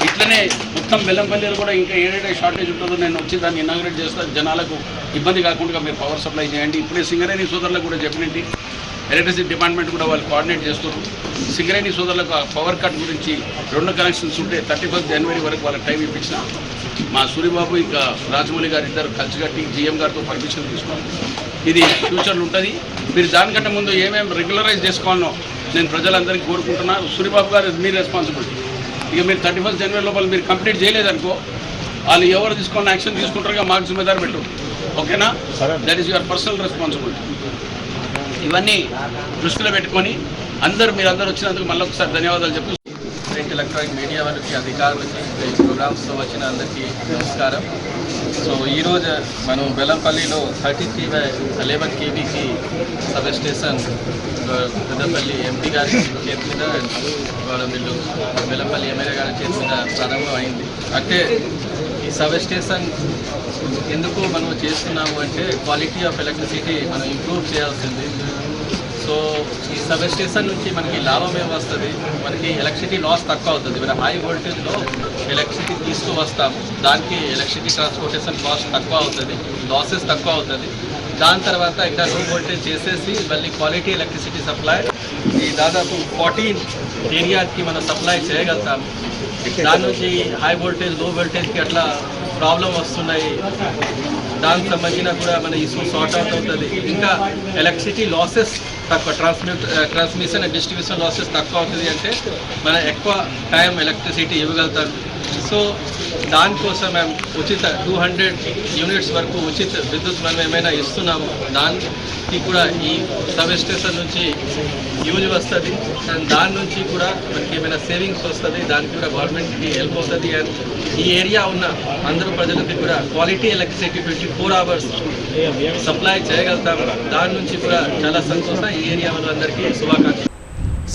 [SPEAKER 8] ఇట్లనే మొత్తం బెల్లంపల్లిలో కూడా ఇంకా ఏదైతే షార్టేజ్ ఉంటుందో నేను వచ్చి దాన్ని ఇనాగ్రేట్ చేస్తాను. జనాలకు ఇబ్బంది కాకుండా మీరు పవర్ సప్లై చేయండి. ఇప్పుడే సింగరేణి సోదరులకు కూడా చెప్పినట్టు ఎలక్ట్రిసిటీ డిపార్ట్మెంట్ కూడా వాళ్ళు కోఆర్డినేట్ చేస్తున్నారు. సింగరేణి సోదరులకు పవర్ కట్ గురించి 2 కనెక్షన్స్ ఉంటే 31 జనవరి వరకు వాళ్ళకి టైం ఇప్పించిన మా సూర్యబాబు ఇంకా రాజమౌళి గారు ఇద్దరు కలిసి కట్టి జీఎం గారితో పర్మిషన్ తీసుకున్నాం. ఇది ఫ్యూచర్లో ఉంటుంది. మీరు దానికంటే ముందు ఏమేమి రెగ్యులరైజ్ చేసుకోవాలో నేను ప్రజలందరికీ కోరుకుంటున్నాను. సూర్యబాబు గారు మీ రెస్పాన్సిబిలిటీ. ఇక మీరు 31 జనవరి లోపల మీరు కంప్లీట్ చేయలేదనుకో వాళ్ళు ఎవరు తీసుకున్న యాక్షన్ తీసుకుంటారుగా మాకు జిమ్మేదారు పెట్టు. ఓకేనా? That is your personal responsibility. ఇవన్నీ దృష్టిలో పెట్టుకొని మీరందరూ వచ్చినందుకు మళ్ళీ ఒకసారి ధన్యవాదాలు చెప్పు.
[SPEAKER 9] ప్రింట్ ఎలక్ట్రానిక్ మీడియా వాళ్ళకి, అధికారులకి, ప్రోగ్రామ్స్తో వచ్చిన అందరికీ నమస్కారం. సో ఈరోజు మనం బెల్లంపల్లిలో 33/11 kVకి సబ్ స్టేషన్ పెద్దపల్లి ఎంపీ గారి చేతి మీద వీళ్ళు బెల్లంపల్లి ఎమ్మెల్యే గారి చేతి మీద ప్రారంభం అయింది. అంటే ఈ సబ్ స్టేషన్ ఎందుకు మనం చేస్తున్నాము అంటే క్వాలిటీ ఆఫ్ ఎలక్ట్రిసిటీ మనం ఇంప్రూవ్ చేయాల్సింది. సో ఈ సబ్ స్టేషన్ నుంచి మనకి లాభం ఏమి వస్తుంది, మనకి ఎలక్ట్రిసిటీ లాస్ తక్కువ అవుతుంది. మన హై వోల్టేజ్లో ఎలక్ట్రిసిటీ తీసుకువస్తాము, దానికి ఎలక్ట్రిసిటీ ట్రాన్స్పోర్టేషన్ కాస్ట్ తక్కువ అవుతుంది, లాసెస్ తక్కువ అవుతుంది. దాని తర్వాత ఇక్కడ లో వోల్టేజ్ చేసేసి మళ్ళీ క్వాలిటీ ఎలక్ట్రిసిటీ సప్లై ఈ దాదాపు 14 ఏరియాకి మనం సప్లై చేయగలుగుతాము. దాని నుంచి హై వోల్టేజ్, లో వోల్టేజ్కి అట్లా ప్రాబ్లం వస్తున్నాయి, దానికి సంబంధించిన కూడా మన ఇష్యూ సార్ట్ అవుట్ అవుతుంది. ఇంకా ఎలక్ట్రిసిటీ లాసెస్ తక్కువ, ట్రాన్స్మిషన్ అండ్ డిస్ట్రిబ్యూషన్ లాసెస్ తక్కువ అవుతుంది. అంటే మనం ఎక్కువ టైం ఎలక్ట్రిసిటీ ఇవ్వగలుగుతాం. సో దానికోసం మేము ఉచిత 200 యూనిట్స్ వరకు ఉచిత విద్యుత్ మనం ఏమైనా ఇస్తున్నాము. దానికి కూడా ఈ సబ్ స్టేషన్ నుంచి యూజ్ వస్తుంది. అండ్ దాని నుంచి కూడా మనకి ఏమైనా సేవింగ్స్ వస్తుంది, దానికి కూడా గవర్నమెంట్కి హెల్ప్ అవుతుంది. అండ్ ఈ ఏరియా ఉన్న అందరూ ప్రజలకి కూడా క్వాలిటీ ఎలక్ట్రిసిటీ 24 hours సప్లై చేయగలుగుతాము. దాని నుంచి కూడా చాలా సంతోషం. ఈ ఏరియా వాళ్ళందరికీ శుభాకాంక్షలు.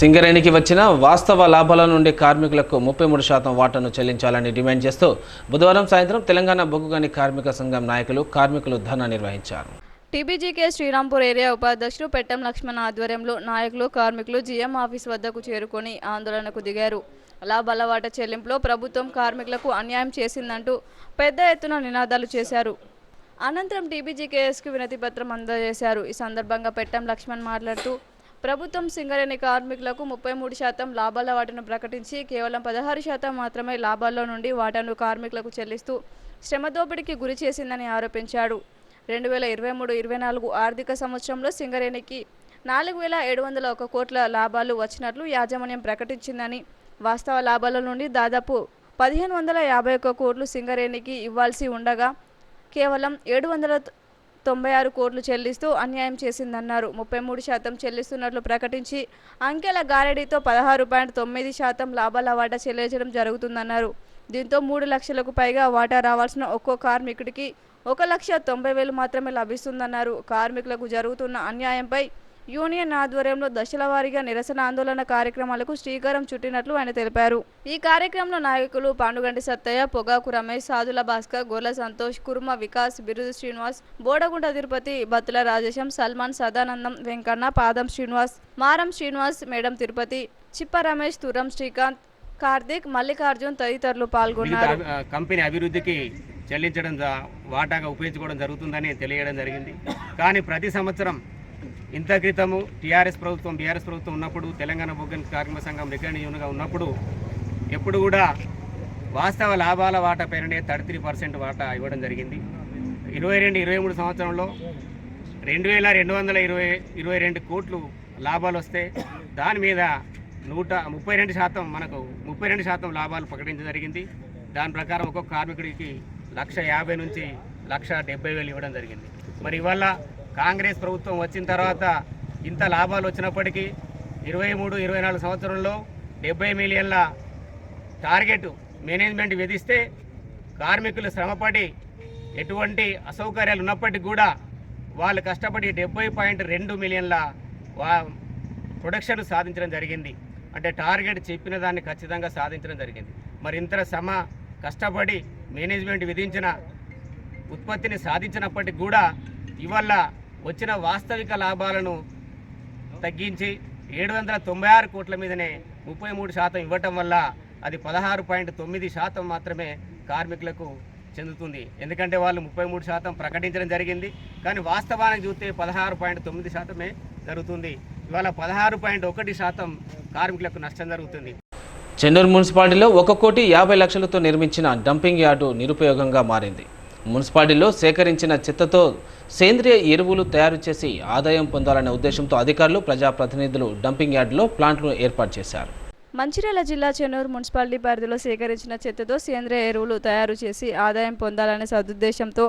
[SPEAKER 1] సింగరేణికి వచ్చిన వాస్తవ లాభాల నుండి కార్మికులకు 33% వాటాను చెల్లించాలని డిమాండ్ చేస్తూ బుధవారం సాయంత్రం తెలంగాణ బొగ్గు గని కార్మిక సంఘం నాయకులు కార్మికులు ధర్నా నిర్వహించారు.
[SPEAKER 2] టీబీజీకే శ్రీరాంపూర్ ఏరియా ఉపాధ్యక్షుడు పెట్టం లక్ష్మణ్ ఆధ్వర్యంలో నాయకులు కార్మికులు జీఎం ఆఫీస్ వద్దకు చేరుకొని ఆందోళనకు దిగారు. లాభాల వాటా చెల్లింపులో ప్రభుత్వం కార్మికులకు అన్యాయం చేసిందంటూ పెద్ద ఎత్తున నినాదాలు చేశారు. అనంతరం టీబీజీకేఎస్కు వినతి పత్రం అందజేశారు. ఈ సందర్భంగా పెట్టం లక్ష్మణ్ మాట్లాడుతూ ప్రభుత్వం సింగరేణి కార్మికులకు 33% లాభాల వాటాను ప్రకటించి కేవలం 16% మాత్రమే లాభాల్లో నుండి వాటాను కార్మికులకు చెల్లిస్తూ శ్రమ దోపిడీకి గురి చేసిందని ఆరోపించాడు. 2023-24 ఆర్థిక సంవత్సరంలో సింగరేణికి 4,701 కోట్ల లాభాలు వచ్చినట్లు యాజమాన్యం ప్రకటించిందని, వాస్తవ లాభాల నుండి దాదాపు 1,551 కోట్లు సింగరేణికి ఇవ్వాల్సి ఉండగా కేవలం 796 కోట్లు చెల్లిస్తూ అన్యాయం చేసిందన్నారు. 33% చెల్లిస్తున్నట్లు ప్రకటించి అంకెల గారడీతో 16.9% లాభాల వాటా చెల్లించడం జరుగుతుందన్నారు. దీంతో 3 లక్షలకు పైగా వాటా రావాల్సిన ఒక్కో కార్మికుడికి 1,90,000 మాత్రమే లభిస్తుందన్నారు. కార్మికులకు జరుగుతున్న అన్యాయంపై యూనియన్ ఆధ్వర్యంలో దశల వారీగా నిరసన ఆందోళన కార్యక్రమాలకు శ్రీకారం చుట్టినట్లు ఆయన తెలిపారు. ఈ కార్యక్రమంలో నాయకులు పాండుగంటి సత్తయ్య, పొగాకు రమేష్, సాదుల భాస్కర్, గొర్ల సంతోష్, కుర్మ వికాస్, బిరుదు శ్రీనివాస్, బోడగుంట తిరుపతి, బత్తుల రాజేశం, సల్మాన్, సదానందం, వెంకన్న, పాదం శ్రీనివాస్, మారం శ్రీనివాస్, మేడం తిరుపతి, చిప్ప రమేష్, తురం శ్రీకాంత్, కార్తిక్, మల్లికార్జున్ తదితరులు పాల్గొన్నారు.
[SPEAKER 10] కంపెనీ అభివృద్ధికి చెల్లించడం వాటాగా ఉపయోగించుకోవడం జరుగుతుందని తెలియడం జరిగింది. కానీ ప్రతి సంవత్సరం ఇంత క్రితము బీఆర్ఎస్ ప్రభుత్వం ఉన్నప్పుడు, తెలంగాణ బొగ్గు కార్మిక సంఘం రికగ్నైజ్ యూనియన్గా ఉన్నప్పుడు ఎప్పుడు కూడా వాస్తవ లాభాల వాటా పైననే 33% వాటా ఇవ్వడం జరిగింది. 22-23 సంవత్సరంలో 2,222 కోట్లు లాభాలు వస్తే దాని మీద 132% మనకు 32% లాభాలు ప్రకటించడం జరిగింది. దాని ప్రకారం ఒక్కొక్క కార్మికుడికి 1,50,000 నుంచి 1,70,000 ఇవ్వడం జరిగింది. మరి ఇవాళ కాంగ్రెస్ ప్రభుత్వం వచ్చిన తర్వాత ఇంత లాభాలు వచ్చినప్పటికీ 23-24 సంవత్సరంలో 70 మిలియన్ల టార్గెట్ మేనేజ్మెంట్ విధిస్తే కార్మికులు శ్రమపడి ఎటువంటి అసౌకర్యాలు ఉన్నప్పటికీ కూడా వాళ్ళు కష్టపడి 70.2 మిలియన్ల ప్రొడక్షన్ సాధించడం జరిగింది. అంటే టార్గెట్ చెప్పిన దాన్ని ఖచ్చితంగా సాధించడం జరిగింది. మరి ఇంత కష్టపడి మేనేజ్మెంట్ విధించిన ఉత్పత్తిని సాధించినప్పటికీ కూడా ఇవాళ వచ్చిన వాస్తవిక లాభాలను తగ్గించి 796 కోట్ల మీదనే 33% ఇవ్వటం వల్ల అది 16.9% మాత్రమే కార్మికులకు చెందుతుంది. ఎందుకంటే వాళ్ళు 33% ప్రకటించడం జరిగింది, కానీ వాస్తవానికి చూస్తే 16.9% జరుగుతుంది. ఇవాళ 16.1% కార్మికులకు నష్టం జరుగుతుంది.
[SPEAKER 1] చెన్నూరు మున్సిపాలిటీలో 1,50,00,000తో నిర్మించిన డంపింగ్ యార్డు నిరుపయోగంగా మారింది. మున్సిపాలిటీలో సేకరించిన చెత్తతో సేంద్రియ ఎరువులు తయారు చేసి ఆదాయం పొందాలనే ఉద్దేశంతో అధికారులు, ప్రజాప్రతినిధులు డంపింగ్ యార్డులో ప్లాంట్ను ఏర్పాటు చేశారు.
[SPEAKER 2] మంచిర్యాల జిల్లా చెన్నూరు మున్సిపాలిటీ పరిధిలో సేకరించిన చెత్తతో సేంద్రియ ఎరువులు తయారు చేసి ఆదాయం పొందాలనే సదుద్దేశంతో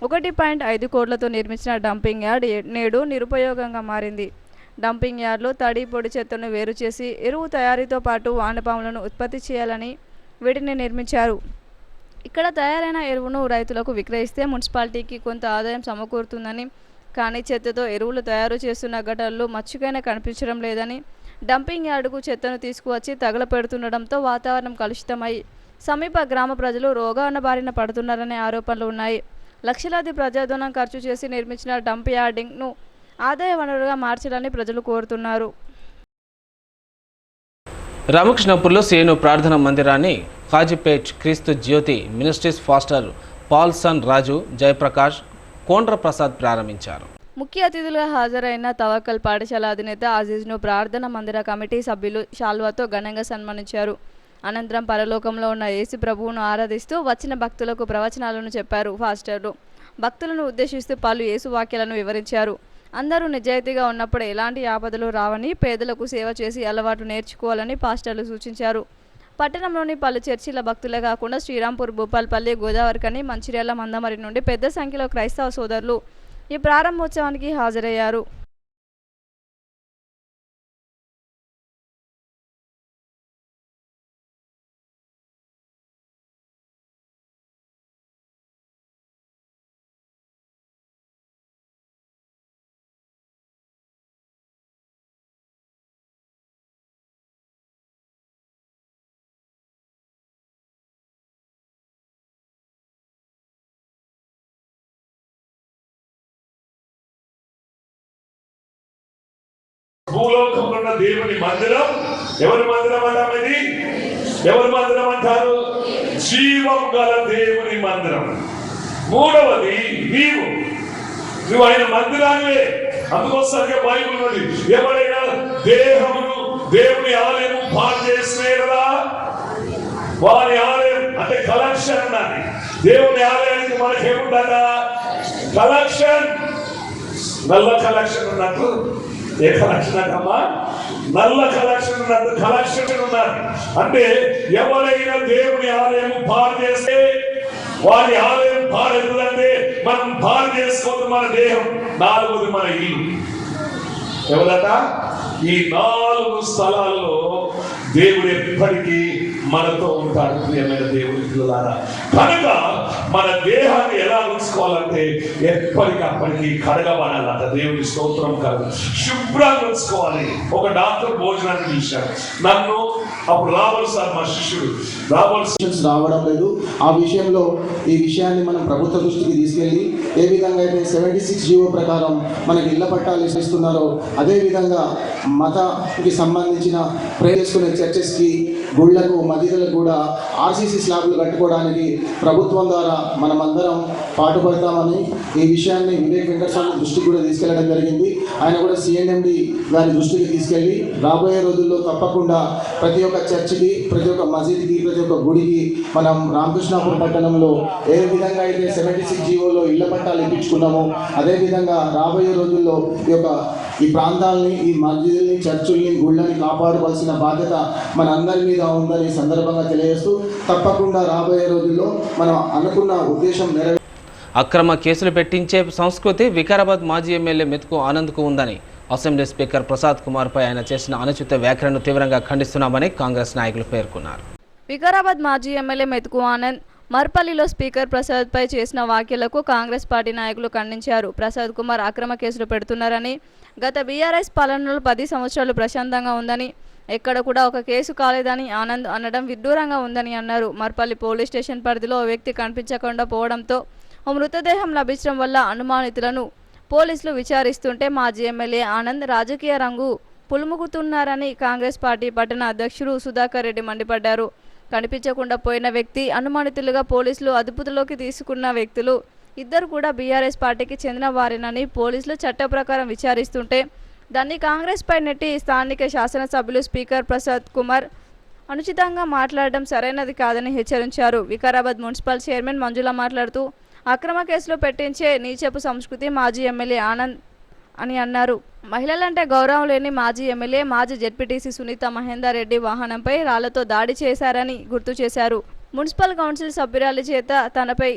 [SPEAKER 2] 1.5 కోట్లతో నిర్మించిన డంపింగ్ యార్డ్ నేడు నిరుపయోగంగా మారింది. డంపింగ్ యార్డ్లో తడి, పొడి చెత్తను వేరు చేసి ఎరువు తయారీతో పాటు వానపాములను ఉత్పత్తి చేయాలని వీటిని నిర్మించారు. ఇక్కడ తయారైన ఎరువును రైతులకు విక్రయిస్తే మున్సిపాలిటీకి కొంత ఆదాయం సమకూరుతుందని, కానీ చెత్తతో ఎరువులు తయారు చేస్తున్న ఘటనలు మచ్చుకైనా కనిపించడం లేదని, డంపింగ్ యార్డుకు చెత్తను తీసుకువచ్చి తగలపెడుతుండడంతో వాతావరణం కలుషితమై సమీప గ్రామ ప్రజలు రోగాన బారిన పడుతున్నారనే ఆరోపణలు ఉన్నాయి. లక్షలాది ప్రజాధనం ఖర్చు చేసి నిర్మించిన డంప్ యార్డింగ్ను ఆదాయ వనరుగా మార్చాలని ప్రజలు కోరుతున్నారు.
[SPEAKER 1] రామకృష్ణపూర్లో సేను ప్రార్థనా మందిరాన్ని కాజీపేట్ క్రీస్తు జ్యోతి మినిస్ట్రీస్ ఫాస్టర్ పాల్సన్ రాజు, జయప్రకాష్, కోండ్ర ప్రసాద్ ప్రారంభించారు.
[SPEAKER 2] ముఖ్య అతిథులుగా హాజరైన తవక్కల్ పాఠశాల అధినేత అజీజ్ను ప్రార్థనా మందిర కమిటీ సభ్యులు శాల్వాతో ఘనంగా సన్మానించారు. అనంతరం పరలోకంలో ఉన్న యేసు ప్రభువును ఆరాధిస్తూ వచ్చిన భక్తులకు ప్రవచనాలను చెప్పారు. ఫాస్టర్లు భక్తులను ఉద్దేశిస్తూ పలు యేసు వాక్యాలను వివరించారు. అందరూ నిజాయితీగా ఉన్నప్పుడు ఎలాంటి ఆపదలు రావని, పేదలకు సేవ చేసి అలవాటు నేర్చుకోవాలని పాస్టర్లు సూచించారు. పట్టణంలోని పలు చర్చిల భక్తులే కాకుండా శ్రీరాంపూర్, భూపాల్పల్లి, గోదావరికని, మంచిర్యాల, మందమరి నుండి పెద్ద సంఖ్యలో క్రైస్తవ సోదరులు ఈ ప్రారంభోత్సవానికి హాజరయ్యారు.
[SPEAKER 11] దేవుని మందిరం. ఎవరి మందిరం అంటారు? ఇది ఎవరి మందిరం అంటారు? జీవం గల దేవుని మందిరం. మూడవది నువ్వు ఆయన మందిరానివే. అందుకోసంగా బైబిల్ ఉంది, ఎవరైనా దేహమును దేవుని ఆలయం పాడు చేస్తే కదా వారి ఆలయం అంటే కలెక్షన్ ఉన్నది. దేవుని ఆలయానికి మనకేముందట? కలెక్షన్. నల్ల కలెక్షన్ ఉన్నట్టు. ఏ కలెక్షన్ అంటమ్మా? నల్ల కలెక్షన్ ఉన్నట్టు కలెక్షన్ ఉన్నది. అంటే ఎవరైనా దేవుని ఆలయం పాడు చేస్తే వారి ఆలయం పాడెందుకంటే మనం పాడు చేసుకోవద్దు మన దేహం. నాలుగోది మన ఇల్లు. ఎవరట? ఈ 4 స్థలాల్లో దేవుడు ఎప్పటికీ మనతో ఉంటాడు. ప్రియమైన దేవుని పిల్లలారా, కనుక మన దేహాన్ని ఎలా ఉంచుకోవాలంటే ఎప్పటికప్పటికి కడగబడాలంట. దేవుని స్తోత్రం కాదు, శుభ్రంగా ఉంచుకోవాలి. ఒక డాక్టర్ భోజనాన్ని చూశాడు నన్ను. అప్పుడు రావాలి సార్ మా శిష్యుడు
[SPEAKER 12] రావడం లేదు. ఆ విషయంలో ఈ విషయాన్ని మనం ప్రభుత్వ దృష్టికి తీసుకెళ్ళి ఏ విధంగా అయితే 76 జీవో ప్రకారం మనకి ఇళ్ల పట్టాలు ఇస్తున్నారో అదే విధంగా మతానికి సంబంధించిన ప్రే చేసుకునే చర్చెస్కి, గుళ్లకు, మసీదులకు కూడా ఆర్సీసీ స్లాబ్లు కట్టుకోవడానికి ప్రభుత్వం ద్వారా మనమందరం పాటుపడతామని ఈ విషయాన్ని వివేక్ వెంకటస్వామి దృష్టికి కూడా తీసుకెళ్లడం జరిగింది. ఆయన కూడా CNMD గారి దృష్టికి తీసుకెళ్ళి రాబోయే రోజుల్లో తప్పకుండా ప్రతి ఒక్క చర్చికి, ప్రతి ఒక్క మసీద్కి, ప్రతి ఒక్క గుడికి మనం రామకృష్ణాపురం పట్టణంలో ఏ విధంగా అయితే 76 జీవోలో ఇళ్ల పట్టాలు ఇప్పించుకున్నామో అదేవిధంగా రాబోయే రోజుల్లో ఈ ప్రాంతాలని, ఈ మస్జిదుల్ని, చర్చుల్ని, గుళ్ళని కాపాడుకోవాల్సిన బాధ్యత మన అందరి మీద ఉందని సందర్భంగా తెలియజేస్తూ తప్పకుండా రాబోయే రోజుల్లో మనం అనుకున్న ఉద్దేశం
[SPEAKER 1] అక్రమ కేసులు పెట్టించే సంస్కృతి వికారాబాద్ మాజీ ఎమ్మెల్యే మెతుకు ఆనంద్కు ఉందని అసెంబ్లీ స్పీకర్ ప్రసాద్ కుమార్పై ఆయన చేసిన అనుచిత వ్యాఖ్యలను తీవ్రంగా ఖండిస్తున్నామని కాంగ్రెస్ నాయకులు పేర్కొన్నారు.
[SPEAKER 2] వికారాబాద్ మాజీ ఎమ్మెల్యే మెతుకు ఆనంద్ మర్పల్లిలో స్పీకర్ ప్రసాద్పై చేసిన వ్యాఖ్యలకు కాంగ్రెస్ పార్టీ నాయకులు ఖండించారు. ప్రసాద్ కుమార్ అక్రమ కేసులు పెడుతున్నారని, గత బీఆర్ఎస్ పాలనలో 10 సంవత్సరాలు ప్రశాంతంగా ఉందని, ఎక్కడ కూడా ఒక కేసు కాలేదని ఆనంద్ అనడం విడ్డూరంగా ఉందని అన్నారు. మర్పల్లి పోలీస్ స్టేషన్ పరిధిలో ఓ వ్యక్తి కనిపించకుండా పోవడంతో ఓ మృతదేహం లభించడం వల్ల అనుమానితులను పోలీసులు విచారిస్తుంటే మాజీ ఎమ్మెల్యే ఆనంద్ రాజకీయ రంగు పులుముకుతున్నారని కాంగ్రెస్ పార్టీ పట్టణ అధ్యక్షుడు సుధాకర్ రెడ్డి మండిపడ్డారు. కనిపించకుండా పోయిన వ్యక్తి, అనుమానితులుగా పోలీసులు అదుపులోకి తీసుకున్న వ్యక్తులు ఇద్దరు కూడా బీఆర్ఎస్ పార్టీకి చెందిన వారేనని పోలీసులు చట్ట ప్రకారం విచారిస్తుంటే దాన్ని కాంగ్రెస్ పై నెట్టి స్థానిక శాసనసభ్యులు స్పీకర్ ప్రసాద్ కుమార్ అనుచితంగా మాట్లాడడం సరైనది కాదని హెచ్చరించారు. వికారాబాద్ మున్సిపల్ చైర్మన్ మంజుల మాట్లాడుతూ అక్రమ కేసులు పెట్టించే నీచపు సంస్కృతి మాజీ ఎమ్మెల్యే ఆనంద్ అని అన్నారు. మహిళలంటే గౌరవం లేని మాజీ ఎమ్మెల్యే మాజీ జెడ్పీటీసీ సునీత మహేందర్ రెడ్డి వాహనంపై రాళ్లతో దాడి చేశారని గుర్తు చేశారు. మున్సిపల్ కౌన్సిల్ సభ్యురాలి చేత తనపై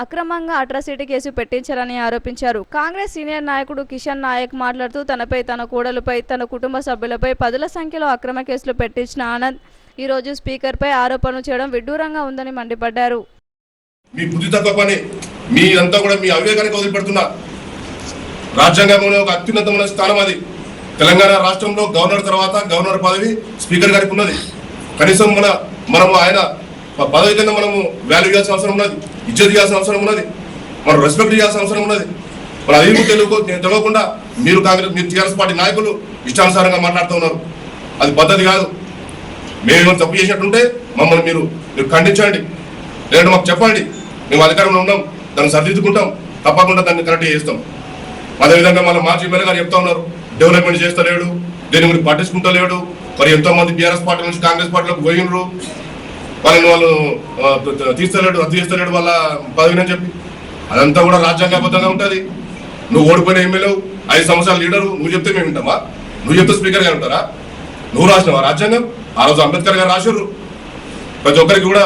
[SPEAKER 2] అక్రమంగా అట్రాసిటీ కేసు పెట్టించారని ఆరోపించారు. కాంగ్రెస్ సీనియర్ నాయకుడు కిషన్ నాయక్ మాట్లాడుతూ తనపై, తన కోడలుపై, తన కుటుంబ సభ్యులపై 10ల సంఖ్యలో అక్రమ కేసులు పెట్టించిన ఆనంద్ ఈరోజు స్పీకర్పై ఆరోపణలు చేయడం విడ్డూరంగా ఉందని మండిపడ్డారు.
[SPEAKER 13] మీ బుద్ధి తక్కువ పని, మీ అంతా కూడా మీ అవివేకానికి వదిలిపెడుతున్నా. రాజ్యాంగంలో ఒక అత్యున్నతమైన స్థానం అది. తెలంగాణ రాష్ట్రంలో గవర్నర్ తర్వాత గవర్నర్ పదవి స్పీకర్ గారికి ఉన్నది. కనీసం మనము ఆయన పదవి కింద మనము వాల్యూ ఇవ్వాల్సిన అవసరం ఉన్నది, ఇజ్జత్ ఇవ్వాల్సిన అవసరం ఉన్నది, మనం రెస్పెక్ట్ ఇవ్వాల్సిన అవసరం ఉన్నది. మన అది తెలియకుండా మీరు టీఆర్ఎస్ పార్టీ నాయకులు ఇష్టానుసారంగా మాట్లాడుతూ ఉన్నారు. అది పద్ధతి కాదు. మేమేమైనా తప్పు చేసినట్టుంటే మమ్మల్ని మీరు ఖండించండి, లేదంటే మాకు చెప్పండి. మేము అధికారంలో ఉన్నాం, దాన్ని సరిదిద్దుకుంటాం, తప్పకుండా దాన్ని కరెక్ట్గా చేస్తాం. అదేవిధంగా మన మాజీ ఎమ్మెల్యే గారు చెప్తా ఉన్నారు, డెవలప్మెంట్ చేస్తలేడు, దీని గురించి పట్టించుకుంటలేడు. మరి ఎంతో మంది బీఆర్ఎస్ పార్టీ నుంచి కాంగ్రెస్ పార్టీలోకి పోయినరు, వాళ్ళు తీస్తలేడు, రద్దు చేస్తలేడు వాళ్ళ పదవిని అని చెప్పి. అదంతా కూడా రాజ్యాంగబద్ధంగా ఉంటుంది. నువ్వు ఓడిపోయిన ఎమ్మెల్యే 5 సంవత్సరాల లీడరు, నువ్వు చెప్తే మేము వింటామా? నువ్వు చెప్తే స్పీకర్ గారు ఉంటారా? నువ్వు రాసినావా రాజ్యాంగం? ఆ రోజు అంబేద్కర్ గారు రాశారు, ప్రతి ఒక్కరికి కూడా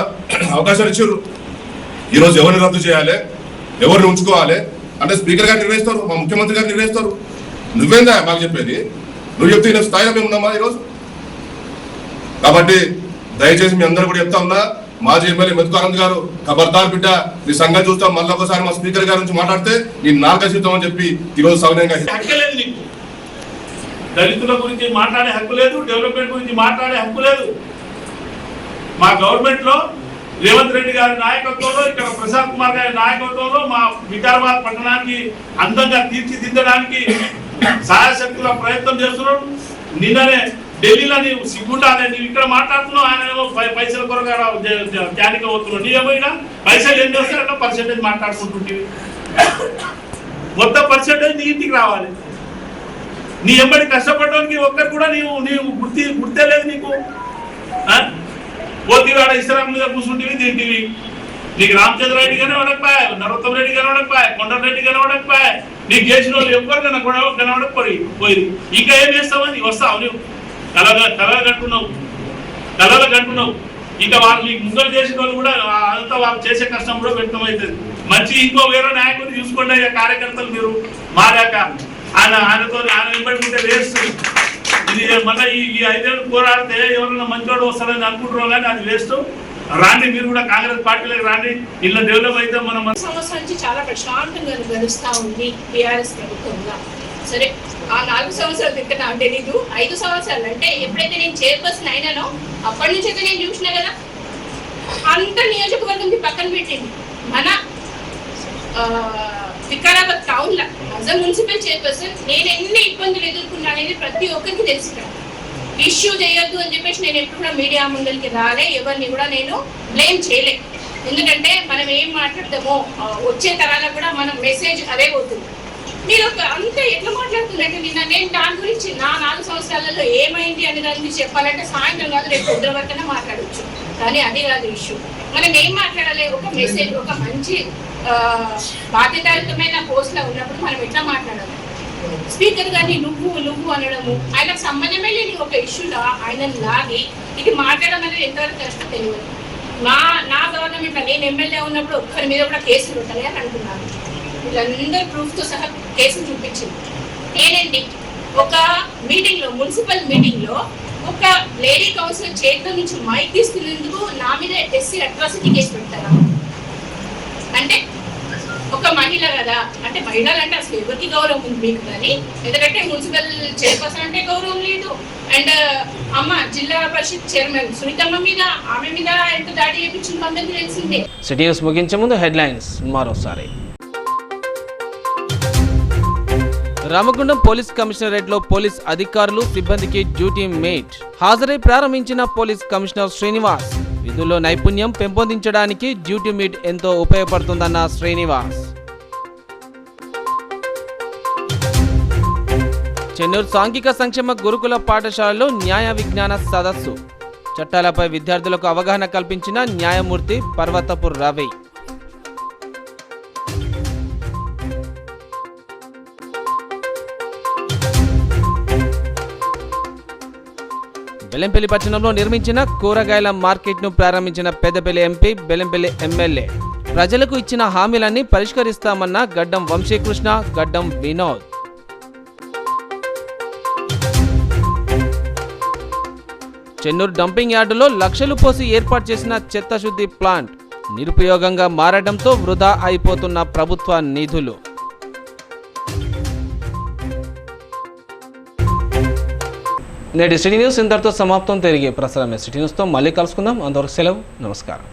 [SPEAKER 13] అవకాశాలు ఇచ్చారు. ఈరోజు ఎవరిని రద్దు చేయాలి, ఎవరిని ఉంచుకోవాలి అంటే స్పీకర్ గారు నిర్ణయిస్తారు, మా ముఖ్యమంత్రి గారు నిర్ణయిస్తారు. నువ్వేందా మాకు చెప్పేది? నువ్వు చెప్తే ఈ స్థాయిలో మేము ఉన్నామా ఈరోజు? కాబట్టి దయచేసి మీ అందరూ కూడా చెప్తా ఉన్నా, మాజీ ఎమ్మెల్యే మెతుకు ఆనంద్ గారు, ఖబర్దార్ బిడ్డ, మీ సంగతి చూస్తాం, మళ్ళీ ఒకసారి మా స్పీకర్ గారి నుంచి మాట్లాడితే నీ నాలుక చూద్దాం అని చెప్పి ఈరోజు సౌన్యంగా.
[SPEAKER 11] హక్కులేదు నీకు, దళితుల గురించి మాట్లాడే హక్కు లేదు, డెవలప్మెంట్ గురించి మాట్లాడే హక్కు లేదు. మా గవర్నమెంట్ లో రేవంత్ రెడ్డి గారి నాయకత్వంలో, ఇక్కడ ప్రసాద్ కుమార్ గారి నాయకత్వంలో మా వికారాబాద్ పట్టణానికి అందంగా తీర్చిదిద్దడానికి సహాయశక్తుల ప్రయత్నం చేస్తున్నాం. నిన్ననే ఢిల్లీలో నీవు సిగ్గుంటానే నీవు ఇక్కడ మాట్లాడుతున్నావు, ఆయన పైసల కొరగా క్యానిక పోతున్నావు. నీవేమో ఇక్కడ పైసలు ఎన్ని వస్తారంటే పర్సెంటేజ్ మాట్లాడుకుంటుంటివి. మొత్తం పర్సెంటేజ్ నీ ఇంటికి రావాలి. నీ ఎంబడి కష్టపడడానికి ఒక్కరు కూడా నీవు గుర్తే లేదు నీకు. పోతివాడ ఇస్లాం మీద కూర్చుంటివి తింటివి. నీకు రామచంద్ర రెడ్డి గానే వడకపోయా, నరోత్తమ రెడ్డి గానే వడకపోయా, కొండరెడ్డి గానే వడకపోయా. నీకు చేసిన వాళ్ళు ఎవ్వరు కనబడకపోయి పోయి ఇంకా ఏం చేస్తావని వస్తావు నువ్వు కలలు కంటున్నావు. ఇంకా వాళ్ళు నీకు ముందర చేసిన వాళ్ళు కూడా అంతా వాళ్ళు చేసే కష్టం కూడా వ్యక్తం అవుతుంది. మంచి ఇంకో వేరే నాయకుడిని చూసుకోండి అయ్యా. కార్యకర్తలు మీరు మారాక ఆయనతో ఆయన వెంబడుకుంటే వేస్ట్. ఇది మళ్ళీ ఈ 5 ఏళ్ళు పోరాడితే ఎవరైనా మంచోడు వస్తారని అనుకుంటున్నాం, కానీ అది వేస్ట్. రాండి, మీరు కూడా కాంగ్రెస్ పార్టీలోకి రాండి. ఇలా డెవలప్ అయితే మనం
[SPEAKER 14] సంవత్సరం నుంచి చాలా ప్రశాంతంగా గడుస్తూ ఉంది బీఆర్ఎస్ ప్రభుత్వంగా. సరే, ఆ 4 సంవత్సరాలు తిక్క నాకు తెలీదు. 5 సంవత్సరాలు అంటే ఎప్పుడైతే నేను చైర్పర్సన్ అయినానో అప్పటి నుంచి అయితే నేను చూసినా కదా. అంత నియోజకవర్గంకి పక్కన పెట్టింది మన వికారాబాద్ టౌన్ లో యాజ్ అ మున్సిపల్ చైర్పర్సన్ నేను ఎన్ని ఇబ్బందులు ఎదుర్కొన్నా అనేది ప్రతి ఒక్కరికి తెలిసిన ఇష్యూ చేయొద్దు అని చెప్పేసి నేను ఎప్పుడు కూడా మీడియా ముందరికి రాలే. ఎవరిని కూడా నేను బ్లేమ్ చేయలే. ఎందుకంటే మనం ఏం మాట్లాడతామో వచ్చే తరాలకు కూడా మనం మెసేజ్ అదే పోతుంది. మీరు అంతా ఎట్లా మాట్లాడుతున్నారంటే నిన్న నేను దాని గురించి నా 4 సంవత్సరాలలో ఏమైంది అనే దాని గురించి చెప్పాలంటే సాయంత్రం కాదు రేపు పొద్దున వరకనే మాట్లాడవచ్చు. కానీ అది కాదు ఇష్యూ. మనం ఏం మాట్లాడాలి, ఒక మెసేజ్, ఒక మంచి బాధ్యతాయుతమైన పోస్ట్ లో ఉన్నప్పుడు మనం ఎట్లా మాట్లాడాలి. స్పీకర్ గారిని నువ్వు అనడము, ఆయనకు సంబంధమే లేని ఒక ఇష్యూలో ఆయనను లాగి ఇది మాట్లాడడం అనేది ఎంతవరకు కష్టం తెలియదు. నా గవర్నమెంట్ లో నేను ఎమ్మెల్యే ఉన్నప్పుడు ఒక్కరి మీద కూడా కేసులు ఉంటాయి అని అంటున్నాను. వీళ్ళందరూ ప్రూఫ్ తో సహా కేసులు చూపించింది. నేనండి ఒక మీటింగ్ లో, మున్సిపల్ మీటింగ్ లో ఒక లేడీ కౌన్సిలర్ చేతుల నుంచి మైక్ తీసుకునేందుకు నా మీద ఎస్సీ అట్రాసిటీ కేసు పెడతారా? అంటే ఒక మహిళ కదా, అంటే మహిళలు అంటే అసలు ఎవరికి గౌరవం ఉంది మీకు? కానీ ఎందుకంటే మున్సిపల్ చైర్పర్సన్ అంటే గౌరవం లేదు. అండ్ అమ్మ జిల్లా పరిషత్ చైర్మన్ సునీతమ్మ మీద, ఆమె మీద ఎంత దాడి చేయించిందో అందరికీ తెలిసిందే.
[SPEAKER 1] సిటీ న్యూస్ ముగించే ముందు హెడ్లైన్స్ మరోసారి. రామగుండం పోలీస్ కమిషనరేట్లో పోలీస్ అధికారులు సిబ్బందికి డ్యూటీ మేట్. హాజరై ప్రారంభించిన పోలీస్ కమిషనర్ శ్రీనివాస్. విధుల్లో నైపుణ్యం పెంపొందించడానికి డ్యూటీ మీట్ ఎంతో ఉపయోగపడుతుందన్న శ్రీనివాస్. చెన్నూరు సాంఘిక సంక్షేమ గురుకుల పాఠశాలలో న్యాయ విజ్ఞాన సదస్సు. చట్టాలపై విద్యార్థులకు అవగాహన కల్పించిన న్యాయమూర్తి పర్వతపు రవి. బెల్లంపల్లి పట్టణంలో నిర్మించిన కూరగాయల మార్కెట్ను ప్రారంభించిన పెద్దపల్లి ఎంపీ, బెల్లంపల్లి ఎమ్మెల్యే. ప్రజలకు ఇచ్చిన హామీలన్నీ పరిష్కరిస్తామన్న గడ్డం వంశీకృష్ణ, గడ్డం వినోద్. చెన్నూరు డంపింగ్ యార్డులో లక్షలు పోసి ఏర్పాటు చేసిన చెత్తశుద్ధి ప్లాంట్ నిరుపయోగంగా మారడంతో వృధా అయిపోతున్న ప్రభుత్వ నిధులు. నేటి సిటీ న్యూస్ ఇంతటితో సమాప్తం. తిరిగి ప్రసారమే సిటీ న్యూస్తో మళ్ళీ కలుసుకుందాం. అంతవరకు సెలవు, నమస్కారం.